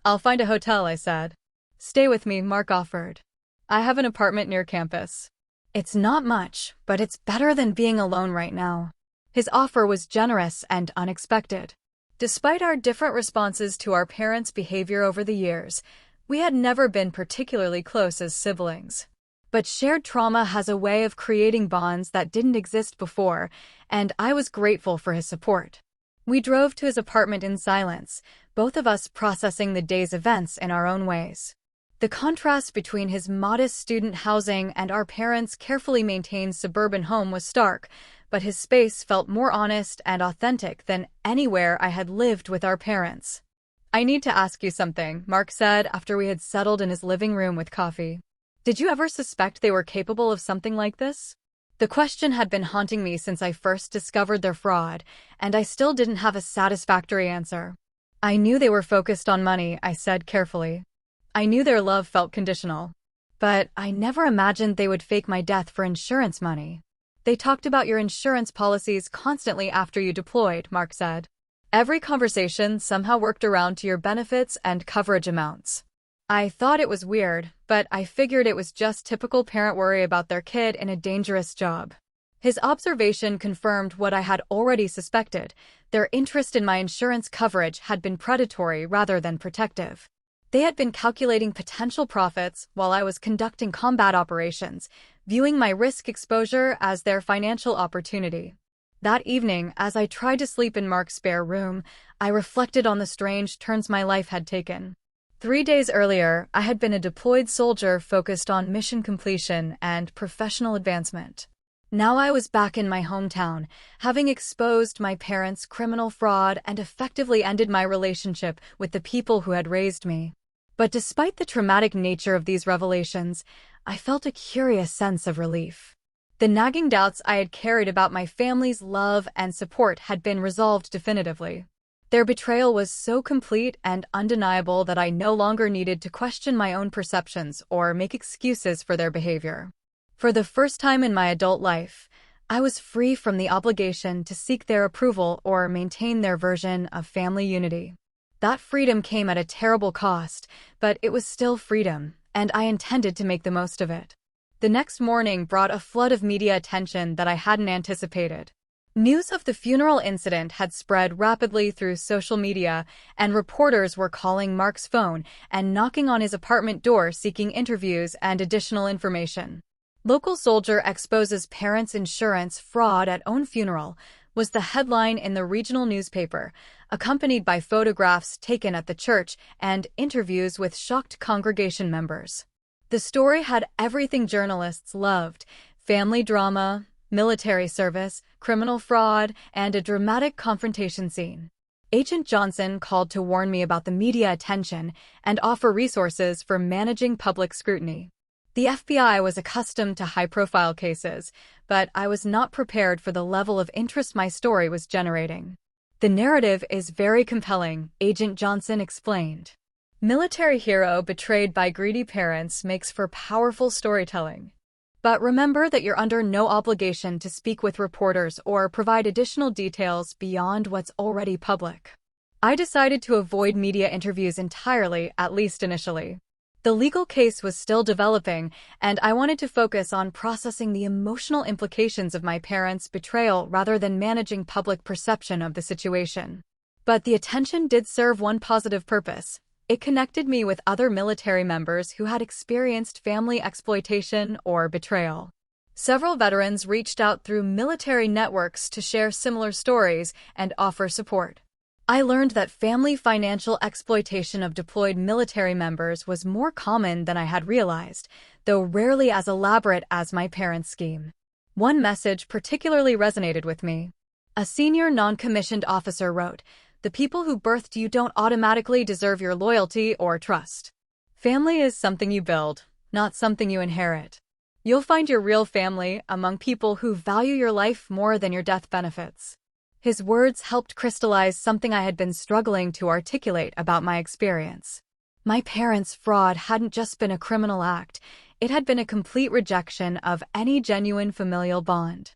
"I'll find a hotel," I said. "Stay with me," Mark offered. "I have an apartment near campus." It's not much, but it's better than being alone right now. His offer was generous and unexpected. Despite our different responses to our parents' behavior over the years, we had never been particularly close as siblings. But shared trauma has a way of creating bonds that didn't exist before, and I was grateful for his support. We drove to his apartment in silence, both of us processing the day's events in our own ways. The contrast between his modest student housing and our parents' carefully maintained suburban home was stark, but his space felt more honest and authentic than anywhere I had lived with our parents. "I need to ask you something," Mark said after we had settled in his living room with coffee. "Did you ever suspect they were capable of something like this?" The question had been haunting me since I first discovered their fraud, and I still didn't have a satisfactory answer. I knew they were focused on money, I said carefully. I knew their love felt conditional. But I never imagined they would fake my death for insurance money. They talked about your insurance policies constantly after you deployed, Mark said. Every conversation somehow worked around to your benefits and coverage amounts. I thought it was weird, but I figured it was just typical parent worry about their kid in a dangerous job. His observation confirmed what I had already suspected. Their interest in my insurance coverage had been predatory rather than protective. They had been calculating potential profits while I was conducting combat operations, viewing my risk exposure as their financial opportunity. That evening, as I tried to sleep in Mark's spare room, I reflected on the strange turns my life had taken. 3 days earlier, I had been a deployed soldier focused on mission completion and professional advancement. Now I was back in my hometown, having exposed my parents' criminal fraud and effectively ended my relationship with the people who had raised me. But despite the traumatic nature of these revelations, I felt a curious sense of relief. The nagging doubts I had carried about my family's love and support had been resolved definitively. Their betrayal was so complete and undeniable that I no longer needed to question my own perceptions or make excuses for their behavior. For the first time in my adult life, I was free from the obligation to seek their approval or maintain their version of family unity. That freedom came at a terrible cost, but it was still freedom, and I intended to make the most of it. The next morning brought a flood of media attention that I hadn't anticipated. News of the funeral incident had spread rapidly through social media, and reporters were calling Mark's phone and knocking on his apartment door seeking interviews and additional information. Local soldier exposes parents' insurance fraud at own funeral was the headline in the regional newspaper, accompanied by photographs taken at the church and interviews with shocked congregation members. The story had everything journalists loved: family drama, military service, criminal fraud, and a dramatic confrontation scene. Agent Johnson called to warn me about the media attention and offer resources for managing public scrutiny. The FBI was accustomed to high-profile cases, but I was not prepared for the level of interest my story was generating. The narrative is very compelling, Agent Johnson explained. Military hero betrayed by greedy parents makes for powerful storytelling. But remember that you're under no obligation to speak with reporters or provide additional details beyond what's already public. I decided to avoid media interviews entirely, at least initially. The legal case was still developing, and I wanted to focus on processing the emotional implications of my parents' betrayal rather than managing public perception of the situation. But the attention did serve one positive purpose. It connected me with other military members who had experienced family exploitation or betrayal. Several veterans reached out through military networks to share similar stories and offer support. I learned that family financial exploitation of deployed military members was more common than I had realized, though rarely as elaborate as my parents' scheme. One message particularly resonated with me. A senior non-commissioned officer wrote, "The people who birthed you don't automatically deserve your loyalty or trust. Family is something you build, not something you inherit. You'll find your real family among people who value your life more than your death benefits." His words helped crystallize something I had been struggling to articulate about my experience. My parents' fraud hadn't just been a criminal act, it had been a complete rejection of any genuine familial bond.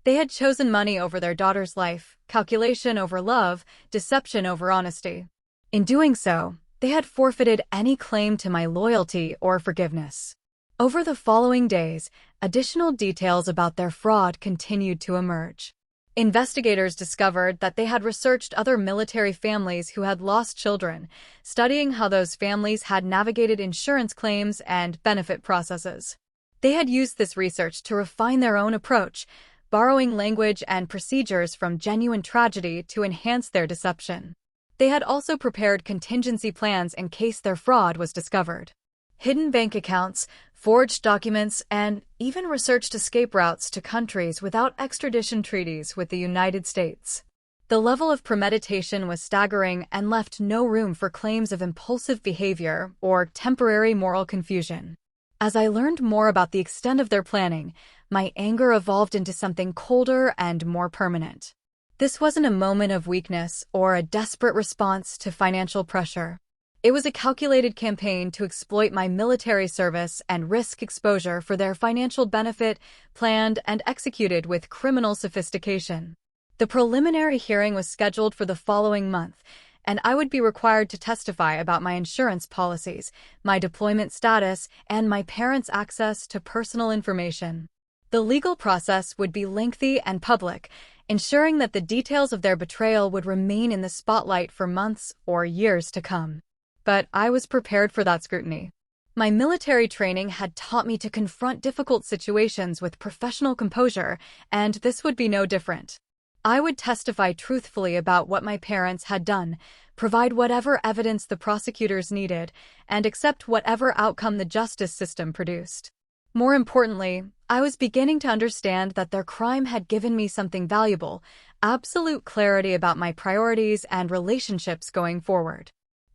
They had chosen money over their daughter's life, calculation over love, deception over honesty. In doing so, they had forfeited any claim to my loyalty or forgiveness. Over the following days, additional details about their fraud continued to emerge. Investigators discovered that they had researched other military families who had lost children, studying how those families had navigated insurance claims and benefit processes. They had used this research to refine their own approach, borrowing language and procedures from genuine tragedy to enhance their deception. They had also prepared contingency plans in case their fraud was discovered. Hidden bank accounts, forged documents, and even researched escape routes to countries without extradition treaties with the United States. The level of premeditation was staggering and left no room for claims of impulsive behavior or temporary moral confusion. As I learned more about the extent of their planning, my anger evolved into something colder and more permanent. This wasn't a moment of weakness or a desperate response to financial pressure. It was a calculated campaign to exploit my military service and risk exposure for their financial benefit, planned and executed with criminal sophistication. The preliminary hearing was scheduled for the following month, and I would be required to testify about my insurance policies, my deployment status, and my parents' access to personal information. The legal process would be lengthy and public, ensuring that the details of their betrayal would remain in the spotlight for months or years to come. But I was prepared for that scrutiny. My military training had taught me to confront difficult situations with professional composure, and this would be no different. I would testify truthfully about what my parents had done, provide whatever evidence the prosecutors needed, and accept whatever outcome the justice system produced. More importantly, I was beginning to understand that their crime had given me something valuable, absolute clarity about my priorities and relationships going forward.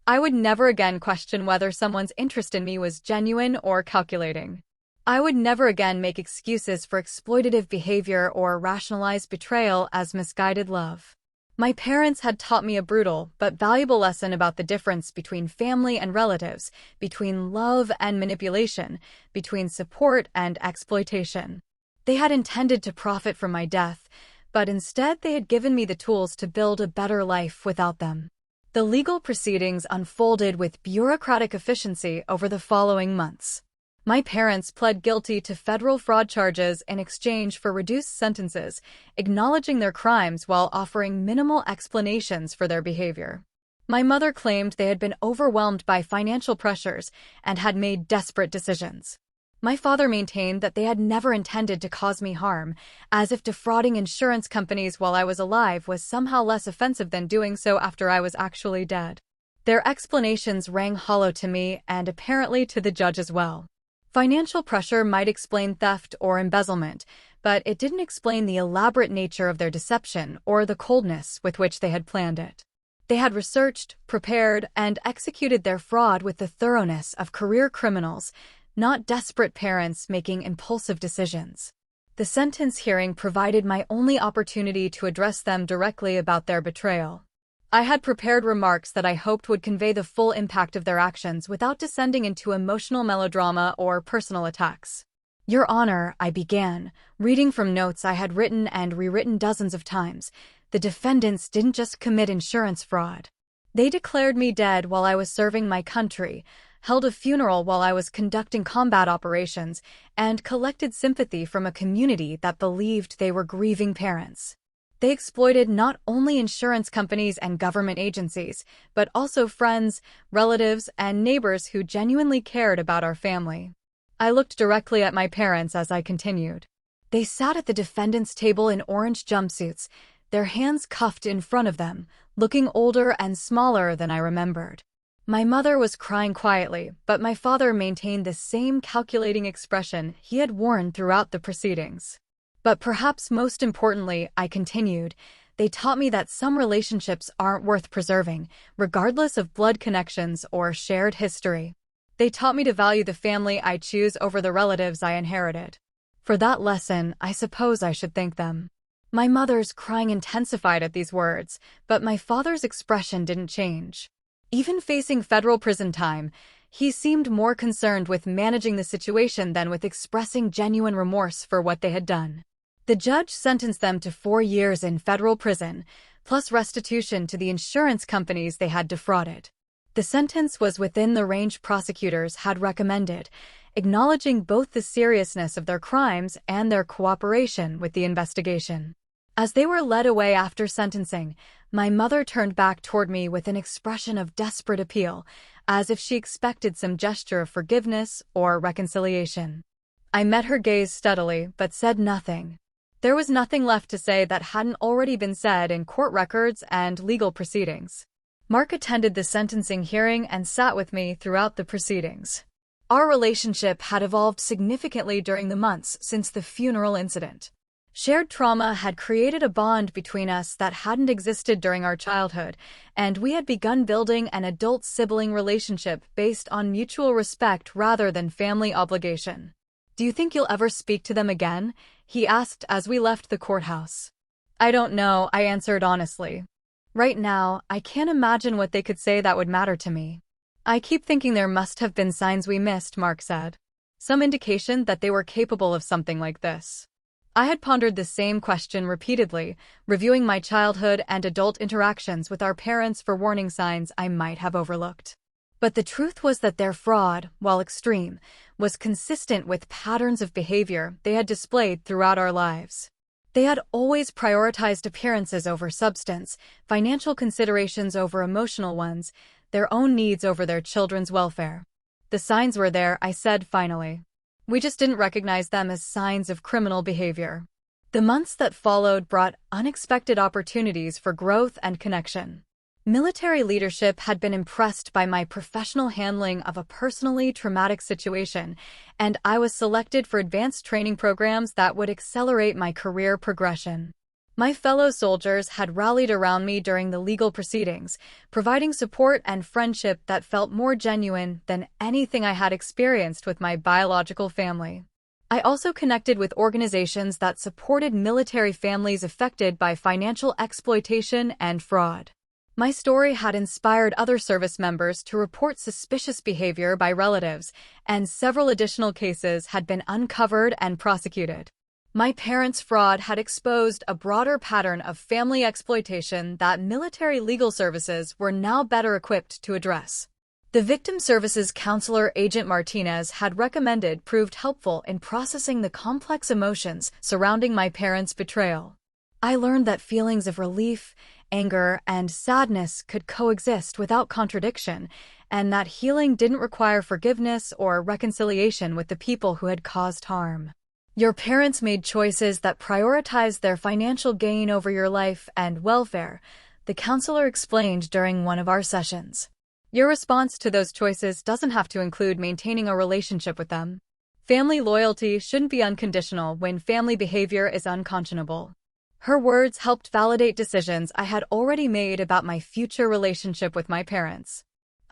I would never again question whether someone's interest in me was genuine or calculating. I would never again make excuses for exploitative behavior or rationalize betrayal as misguided love. My parents had taught me a brutal but valuable lesson about the difference between family and relatives, between love and manipulation, between support and exploitation. They had intended to profit from my death, but instead they had given me the tools to build a better life without them. The legal proceedings unfolded with bureaucratic efficiency over the following months. My parents pled guilty to federal fraud charges in exchange for reduced sentences, acknowledging their crimes while offering minimal explanations for their behavior. My mother claimed they had been overwhelmed by financial pressures and had made desperate decisions. My father maintained that they had never intended to cause me harm, as if defrauding insurance companies while I was alive was somehow less offensive than doing so after I was actually dead. Their explanations rang hollow to me and apparently to the judge as well. Financial pressure might explain theft or embezzlement, but it didn't explain the elaborate nature of their deception or the coldness with which they had planned it. They had researched, prepared, and executed their fraud with the thoroughness of career criminals, not desperate parents making impulsive decisions. The sentence hearing provided my only opportunity to address them directly about their betrayal. I had prepared remarks that I hoped would convey the full impact of their actions without descending into emotional melodrama or personal attacks. "Your Honor," I began, reading from notes I had written and rewritten dozens of times, "the defendants didn't just commit insurance fraud. They declared me dead while I was serving my country, held a funeral while I was conducting combat operations, and collected sympathy from a community that believed they were grieving parents. They exploited not only insurance companies and government agencies, but also friends, relatives, and neighbors who genuinely cared about our family." I looked directly at my parents as I continued. They sat at the defendant's table in orange jumpsuits, their hands cuffed in front of them, looking older and smaller than I remembered. My mother was crying quietly, but my father maintained the same calculating expression he had worn throughout the proceedings. But perhaps most importantly, I continued, they taught me that some relationships aren't worth preserving, regardless of blood connections or shared history. They taught me to value the family I choose over the relatives I inherited. For that lesson, I suppose I should thank them. My mother's crying intensified at these words, but my father's expression didn't change. Even facing federal prison time, he seemed more concerned with managing the situation than with expressing genuine remorse for what they had done. The judge sentenced them to 4 years in federal prison, plus restitution to the insurance companies they had defrauded. The sentence was within the range prosecutors had recommended, acknowledging both the seriousness of their crimes and their cooperation with the investigation. As they were led away after sentencing, my mother turned back toward me with an expression of desperate appeal, as if she expected some gesture of forgiveness or reconciliation. I met her gaze steadily, but said nothing. There was nothing left to say that hadn't already been said in court records and legal proceedings. Mark attended the sentencing hearing and sat with me throughout the proceedings. Our relationship had evolved significantly during the months since the funeral incident. Shared trauma had created a bond between us that hadn't existed during our childhood, and we had begun building an adult sibling relationship based on mutual respect rather than family obligation. Do you think you'll ever speak to them again? He asked as we left the courthouse. I don't know, I answered honestly. Right now, I can't imagine what they could say that would matter to me. I keep thinking there must have been signs we missed, Mark said. Some indication that they were capable of something like this. I had pondered the same question repeatedly, reviewing my childhood and adult interactions with our parents for warning signs I might have overlooked. But the truth was that their fraud, while extreme, was consistent with patterns of behavior they had displayed throughout our lives. They had always prioritized appearances over substance, financial considerations over emotional ones, their own needs over their children's welfare. The signs were there, I said finally. We just didn't recognize them as signs of criminal behavior. The months that followed brought unexpected opportunities for growth and connection. Military leadership had been impressed by my professional handling of a personally traumatic situation, and I was selected for advanced training programs that would accelerate my career progression. My fellow soldiers had rallied around me during the legal proceedings, providing support and friendship that felt more genuine than anything I had experienced with my biological family. I also connected with organizations that supported military families affected by financial exploitation and fraud. My story had inspired other service members to report suspicious behavior by relatives, and several additional cases had been uncovered and prosecuted. My parents' fraud had exposed a broader pattern of family exploitation that military legal services were now better equipped to address. The Victim Services Counselor Agent Martinez had recommended proved helpful in processing the complex emotions surrounding my parents' betrayal. I learned that feelings of relief, anger, and sadness could coexist without contradiction, and that healing didn't require forgiveness or reconciliation with the people who had caused harm. Your parents made choices that prioritized their financial gain over your life and welfare, the counselor explained during one of our sessions. Your response to those choices doesn't have to include maintaining a relationship with them. Family loyalty shouldn't be unconditional when family behavior is unconscionable. Her words helped validate decisions I had already made about my future relationship with my parents.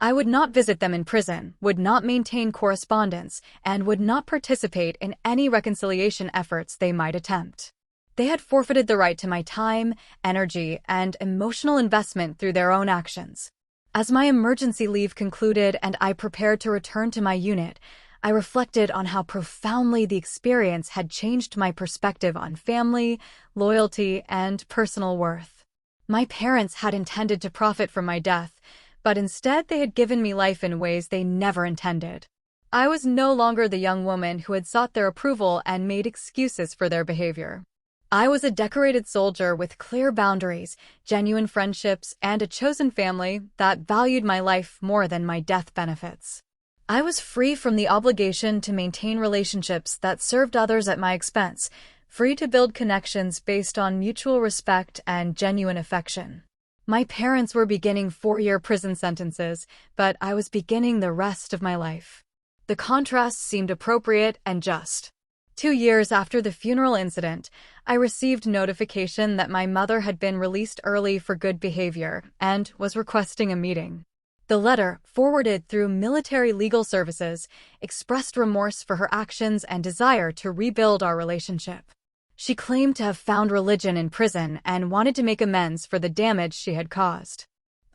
I would not visit them in prison, would not maintain correspondence, and would not participate in any reconciliation efforts they might attempt. They had forfeited the right to my time, energy, and emotional investment through their own actions. As my emergency leave concluded and I prepared to return to my unit, I reflected on how profoundly the experience had changed my perspective on family, loyalty, and personal worth. My parents had intended to profit from my death, but instead they had given me life in ways they never intended. I was no longer the young woman who had sought their approval and made excuses for their behavior. I was a decorated soldier with clear boundaries, genuine friendships, and a chosen family that valued my life more than my death benefits. I was free from the obligation to maintain relationships that served others at my expense, free to build connections based on mutual respect and genuine affection. My parents were beginning 4-year prison sentences, but I was beginning the rest of my life. The contrast seemed appropriate and just. 2 years after the funeral incident, I received notification that my mother had been released early for good behavior and was requesting a meeting. The letter, forwarded through military legal services, expressed remorse for her actions and desire to rebuild our relationship. She claimed to have found religion in prison and wanted to make amends for the damage she had caused.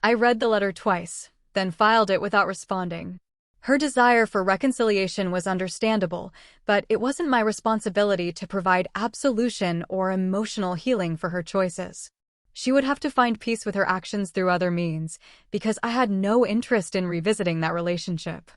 I read the letter twice, then filed it without responding. Her desire for reconciliation was understandable, but it wasn't my responsibility to provide absolution or emotional healing for her choices. She would have to find peace with her actions through other means, because I had no interest in revisiting that relationship.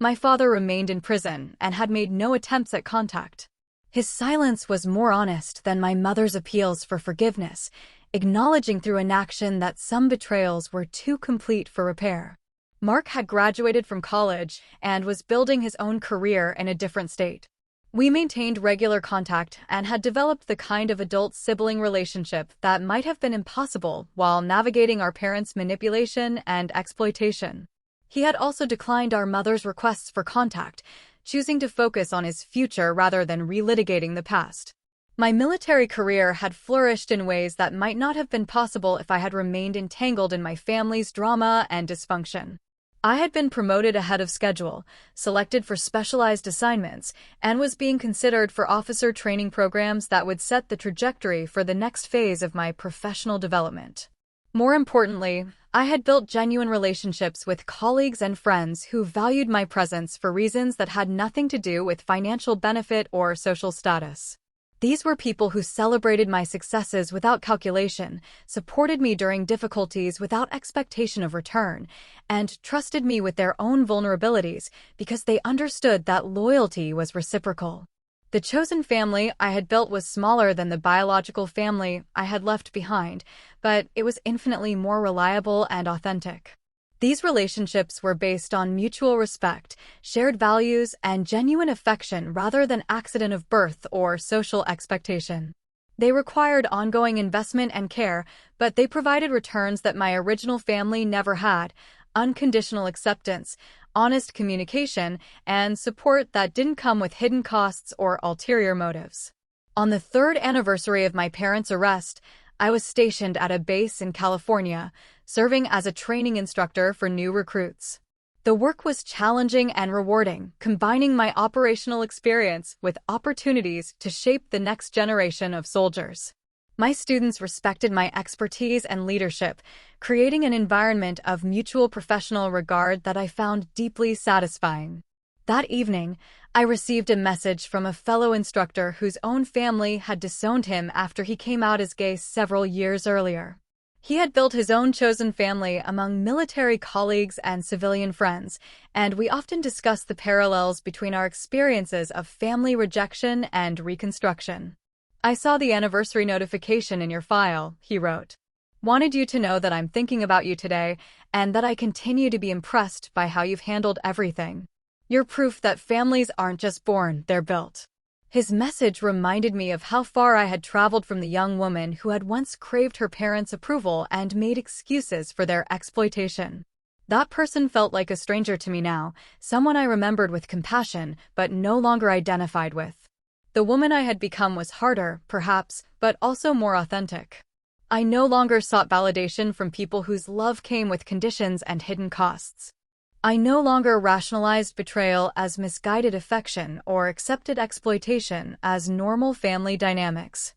My father remained in prison and had made no attempts at contact. His silence was more honest than my mother's appeals for forgiveness, acknowledging through inaction that some betrayals were too complete for repair. Mark had graduated from college and was building his own career in a different state. We maintained regular contact and had developed the kind of adult sibling relationship that might have been impossible while navigating our parents' manipulation and exploitation. He had also declined our mother's requests for contact, choosing to focus on his future rather than relitigating the past. My military career had flourished in ways that might not have been possible if I had remained entangled in my family's drama and dysfunction. I had been promoted ahead of schedule, selected for specialized assignments, and was being considered for officer training programs that would set the trajectory for the next phase of my professional development. More importantly, I had built genuine relationships with colleagues and friends who valued my presence for reasons that had nothing to do with financial benefit or social status. These were people who celebrated my successes without calculation, supported me during difficulties without expectation of return, and trusted me with their own vulnerabilities because they understood that loyalty was reciprocal. The chosen family I had built was smaller than the biological family I had left behind, but it was infinitely more reliable and authentic. These relationships were based on mutual respect, shared values, and genuine affection rather than accident of birth or social expectation. They required ongoing investment and care, but they provided returns that my original family never had: unconditional acceptance, honest communication, and support that didn't come with hidden costs or ulterior motives. On the third anniversary of my parents' arrest, I was stationed at a base in California, serving as a training instructor for new recruits. The work was challenging and rewarding, combining my operational experience with opportunities to shape the next generation of soldiers. My students respected my expertise and leadership, creating an environment of mutual professional regard that I found deeply satisfying. That evening, I received a message from a fellow instructor whose own family had disowned him after he came out as gay several years earlier. He had built his own chosen family among military colleagues and civilian friends, and we often discussed the parallels between our experiences of family rejection and reconstruction. "I saw the anniversary notification in your file," he wrote. "Wanted you to know that I'm thinking about you today and that I continue to be impressed by how you've handled everything. You're proof that families aren't just born, they're built." His message reminded me of how far I had traveled from the young woman who had once craved her parents' approval and made excuses for their exploitation. That person felt like a stranger to me now, someone I remembered with compassion but no longer identified with. The woman I had become was harder, perhaps, but also more authentic. I no longer sought validation from people whose love came with conditions and hidden costs. I no longer rationalized betrayal as misguided affection or accepted exploitation as normal family dynamics.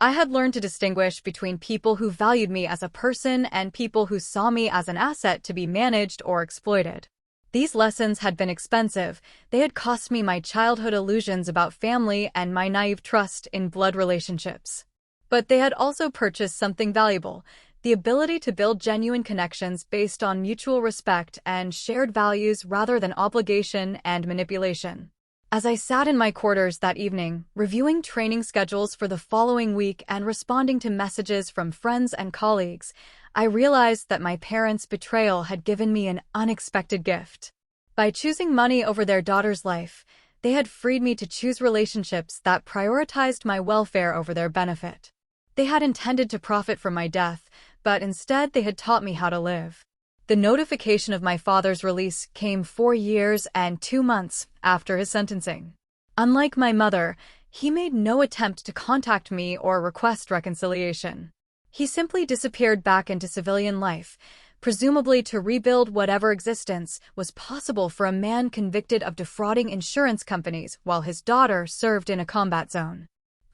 I had learned to distinguish between people who valued me as a person and people who saw me as an asset to be managed or exploited. These lessons had been expensive. They had cost me my childhood illusions about family and my naive trust in blood relationships. But they had also purchased something valuable: the ability to build genuine connections based on mutual respect and shared values rather than obligation and manipulation. As I sat in my quarters that evening, reviewing training schedules for the following week and responding to messages from friends and colleagues, I realized that my parents' betrayal had given me an unexpected gift. By choosing money over their daughter's life, they had freed me to choose relationships that prioritized my welfare over their benefit. They had intended to profit from my death, but instead they had taught me how to live. The notification of my father's release came 4 years and 2 months after his sentencing. Unlike my mother, he made no attempt to contact me or request reconciliation. He simply disappeared back into civilian life, presumably to rebuild whatever existence was possible for a man convicted of defrauding insurance companies while his daughter served in a combat zone.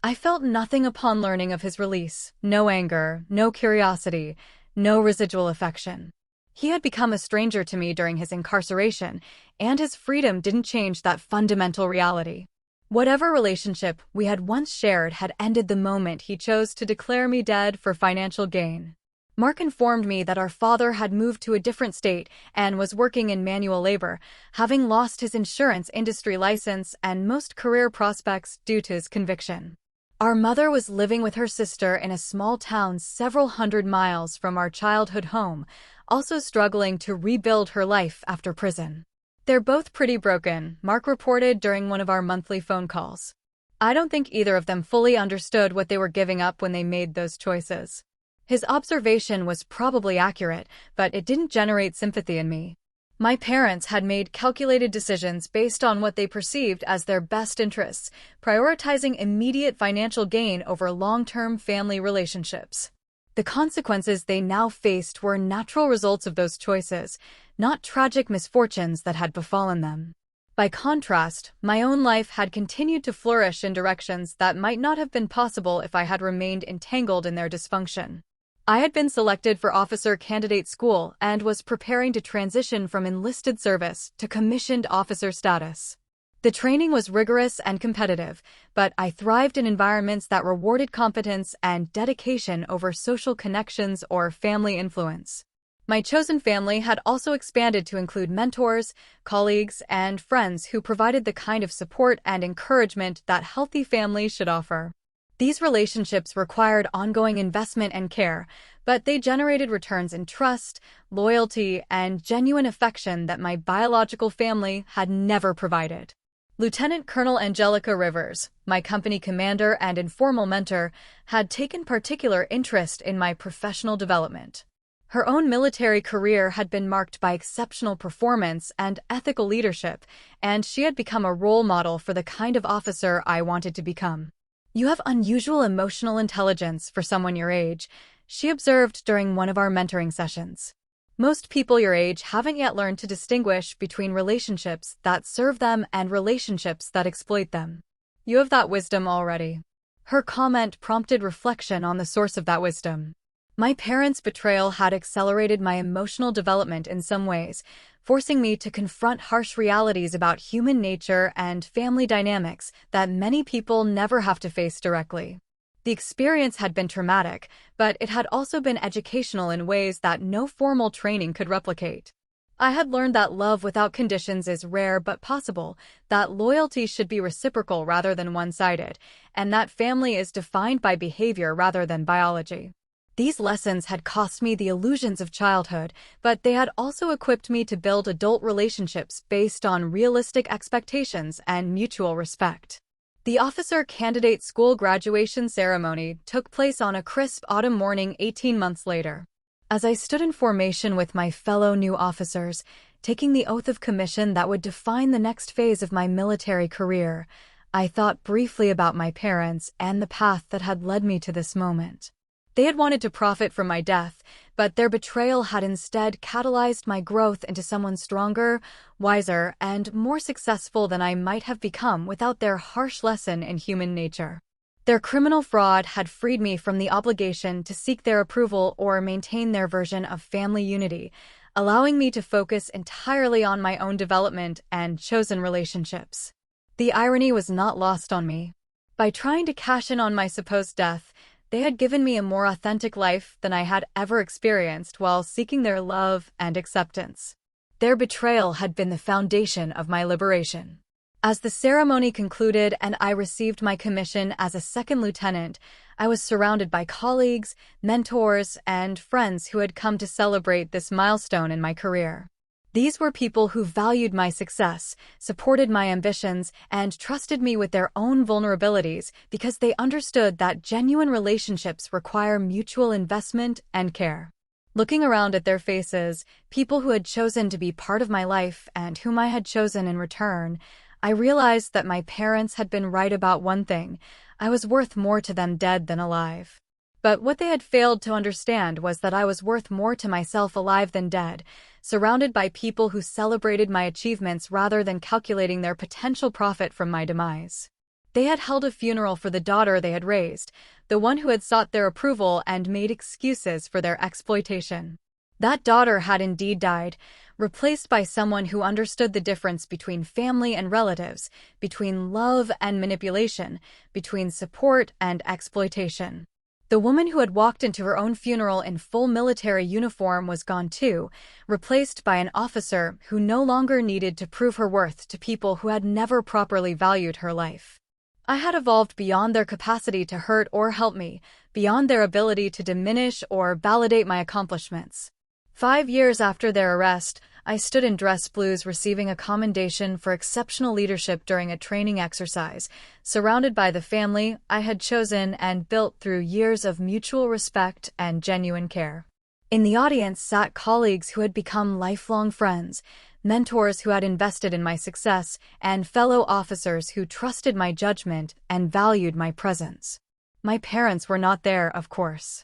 I felt nothing upon learning of his release: no anger, no curiosity, no residual affection. He had become a stranger to me during his incarceration, and his freedom didn't change that fundamental reality. Whatever relationship we had once shared had ended the moment he chose to declare me dead for financial gain. Mark informed me that our father had moved to a different state and was working in manual labor, having lost his insurance industry license and most career prospects due to his conviction. Our mother was living with her sister in a small town several hundred miles from our childhood home, also struggling to rebuild her life after prison. "They're both pretty broken," Mark reported during one of our monthly phone calls. "I don't think either of them fully understood what they were giving up when they made those choices." His observation was probably accurate, but it didn't generate sympathy in me. My parents had made calculated decisions based on what they perceived as their best interests, prioritizing immediate financial gain over long-term family relationships. The consequences they now faced were natural results of those choices, not tragic misfortunes that had befallen them. By contrast, my own life had continued to flourish in directions that might not have been possible if I had remained entangled in their dysfunction. I had been selected for officer candidate school and was preparing to transition from enlisted service to commissioned officer status. The training was rigorous and competitive, but I thrived in environments that rewarded competence and dedication over social connections or family influence. My chosen family had also expanded to include mentors, colleagues, and friends who provided the kind of support and encouragement that healthy families should offer. These relationships required ongoing investment and care, but they generated returns in trust, loyalty, and genuine affection that my biological family had never provided. Lieutenant Colonel Angelica Rivers, my company commander and informal mentor, had taken particular interest in my professional development. Her own military career had been marked by exceptional performance and ethical leadership, and she had become a role model for the kind of officer I wanted to become. "You have unusual emotional intelligence for someone your age," she observed during one of our mentoring sessions. "Most people your age haven't yet learned to distinguish between relationships that serve them and relationships that exploit them. You have that wisdom already." Her comment prompted reflection on the source of that wisdom. My parents' betrayal had accelerated my emotional development in some ways, forcing me to confront harsh realities about human nature and family dynamics that many people never have to face directly. The experience had been traumatic, but it had also been educational in ways that no formal training could replicate. I had learned that love without conditions is rare but possible, that loyalty should be reciprocal rather than one-sided, and that family is defined by behavior rather than biology. These lessons had cost me the illusions of childhood, but they had also equipped me to build adult relationships based on realistic expectations and mutual respect. The officer candidate school graduation ceremony took place on a crisp autumn morning 18 months later. As I stood in formation with my fellow new officers, taking the oath of commission that would define the next phase of my military career, I thought briefly about my parents and the path that had led me to this moment. They had wanted to profit from my death, but their betrayal had instead catalyzed my growth into someone stronger, wiser, and more successful than I might have become without their harsh lesson in human nature. Their criminal fraud had freed me from the obligation to seek their approval or maintain their version of family unity, allowing me to focus entirely on my own development and chosen relationships. The irony was not lost on me. By trying to cash in on my supposed death, they had given me a more authentic life than I had ever experienced while seeking their love and acceptance. Their betrayal had been the foundation of my liberation. As the ceremony concluded and I received my commission as a second lieutenant, I was surrounded by colleagues, mentors, and friends who had come to celebrate this milestone in my career. These were people who valued my success, supported my ambitions, and trusted me with their own vulnerabilities because they understood that genuine relationships require mutual investment and care. Looking around at their faces, people who had chosen to be part of my life and whom I had chosen in return, I realized that my parents had been right about one thing: I was worth more to them dead than alive. But what they had failed to understand was that I was worth more to myself alive than dead, surrounded by people who celebrated my achievements rather than calculating their potential profit from my demise. They had held a funeral for the daughter they had raised, the one who had sought their approval and made excuses for their exploitation. That daughter had indeed died, replaced by someone who understood the difference between family and relatives, between love and manipulation, between support and exploitation. The woman who had walked into her own funeral in full military uniform was gone too, replaced by an officer who no longer needed to prove her worth to people who had never properly valued her life. I had evolved beyond their capacity to hurt or help me, beyond their ability to diminish or validate my accomplishments. 5 years after their arrest, I stood in dress blues receiving a commendation for exceptional leadership during a training exercise, surrounded by the family I had chosen and built through years of mutual respect and genuine care. In the audience sat colleagues who had become lifelong friends, mentors who had invested in my success, and fellow officers who trusted my judgment and valued my presence. My parents were not there, of course.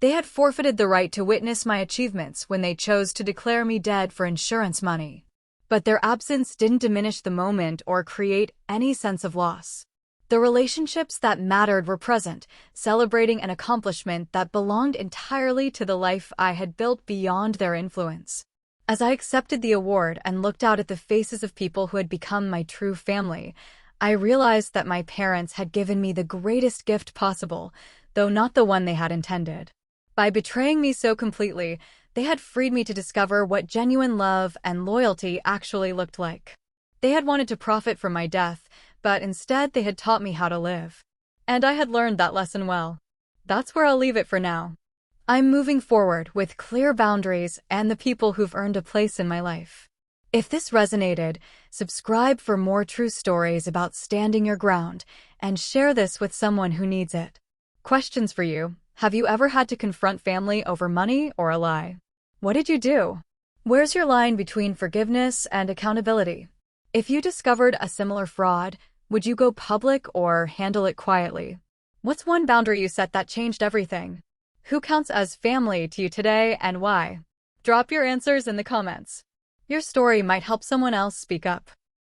They had forfeited the right to witness my achievements when they chose to declare me dead for insurance money. But their absence didn't diminish the moment or create any sense of loss. The relationships that mattered were present, celebrating an accomplishment that belonged entirely to the life I had built beyond their influence. As I accepted the award and looked out at the faces of people who had become my true family, I realized that my parents had given me the greatest gift possible, though not the one they had intended. By betraying me so completely, they had freed me to discover what genuine love and loyalty actually looked like. They had wanted to profit from my death, but instead they had taught me how to live. And I had learned that lesson well. That's where I'll leave it for now. I'm moving forward with clear boundaries and the people who've earned a place in my life. If this resonated, subscribe for more true stories about standing your ground and share this with someone who needs it. Questions for you. Have you ever had to confront family over money or a lie? What did you do? Where's your line between forgiveness and accountability? If you discovered a similar fraud, would you go public or handle it quietly? What's one boundary you set that changed everything? Who counts as family to you today and why? Drop your answers in the comments. Your story might help someone else speak up.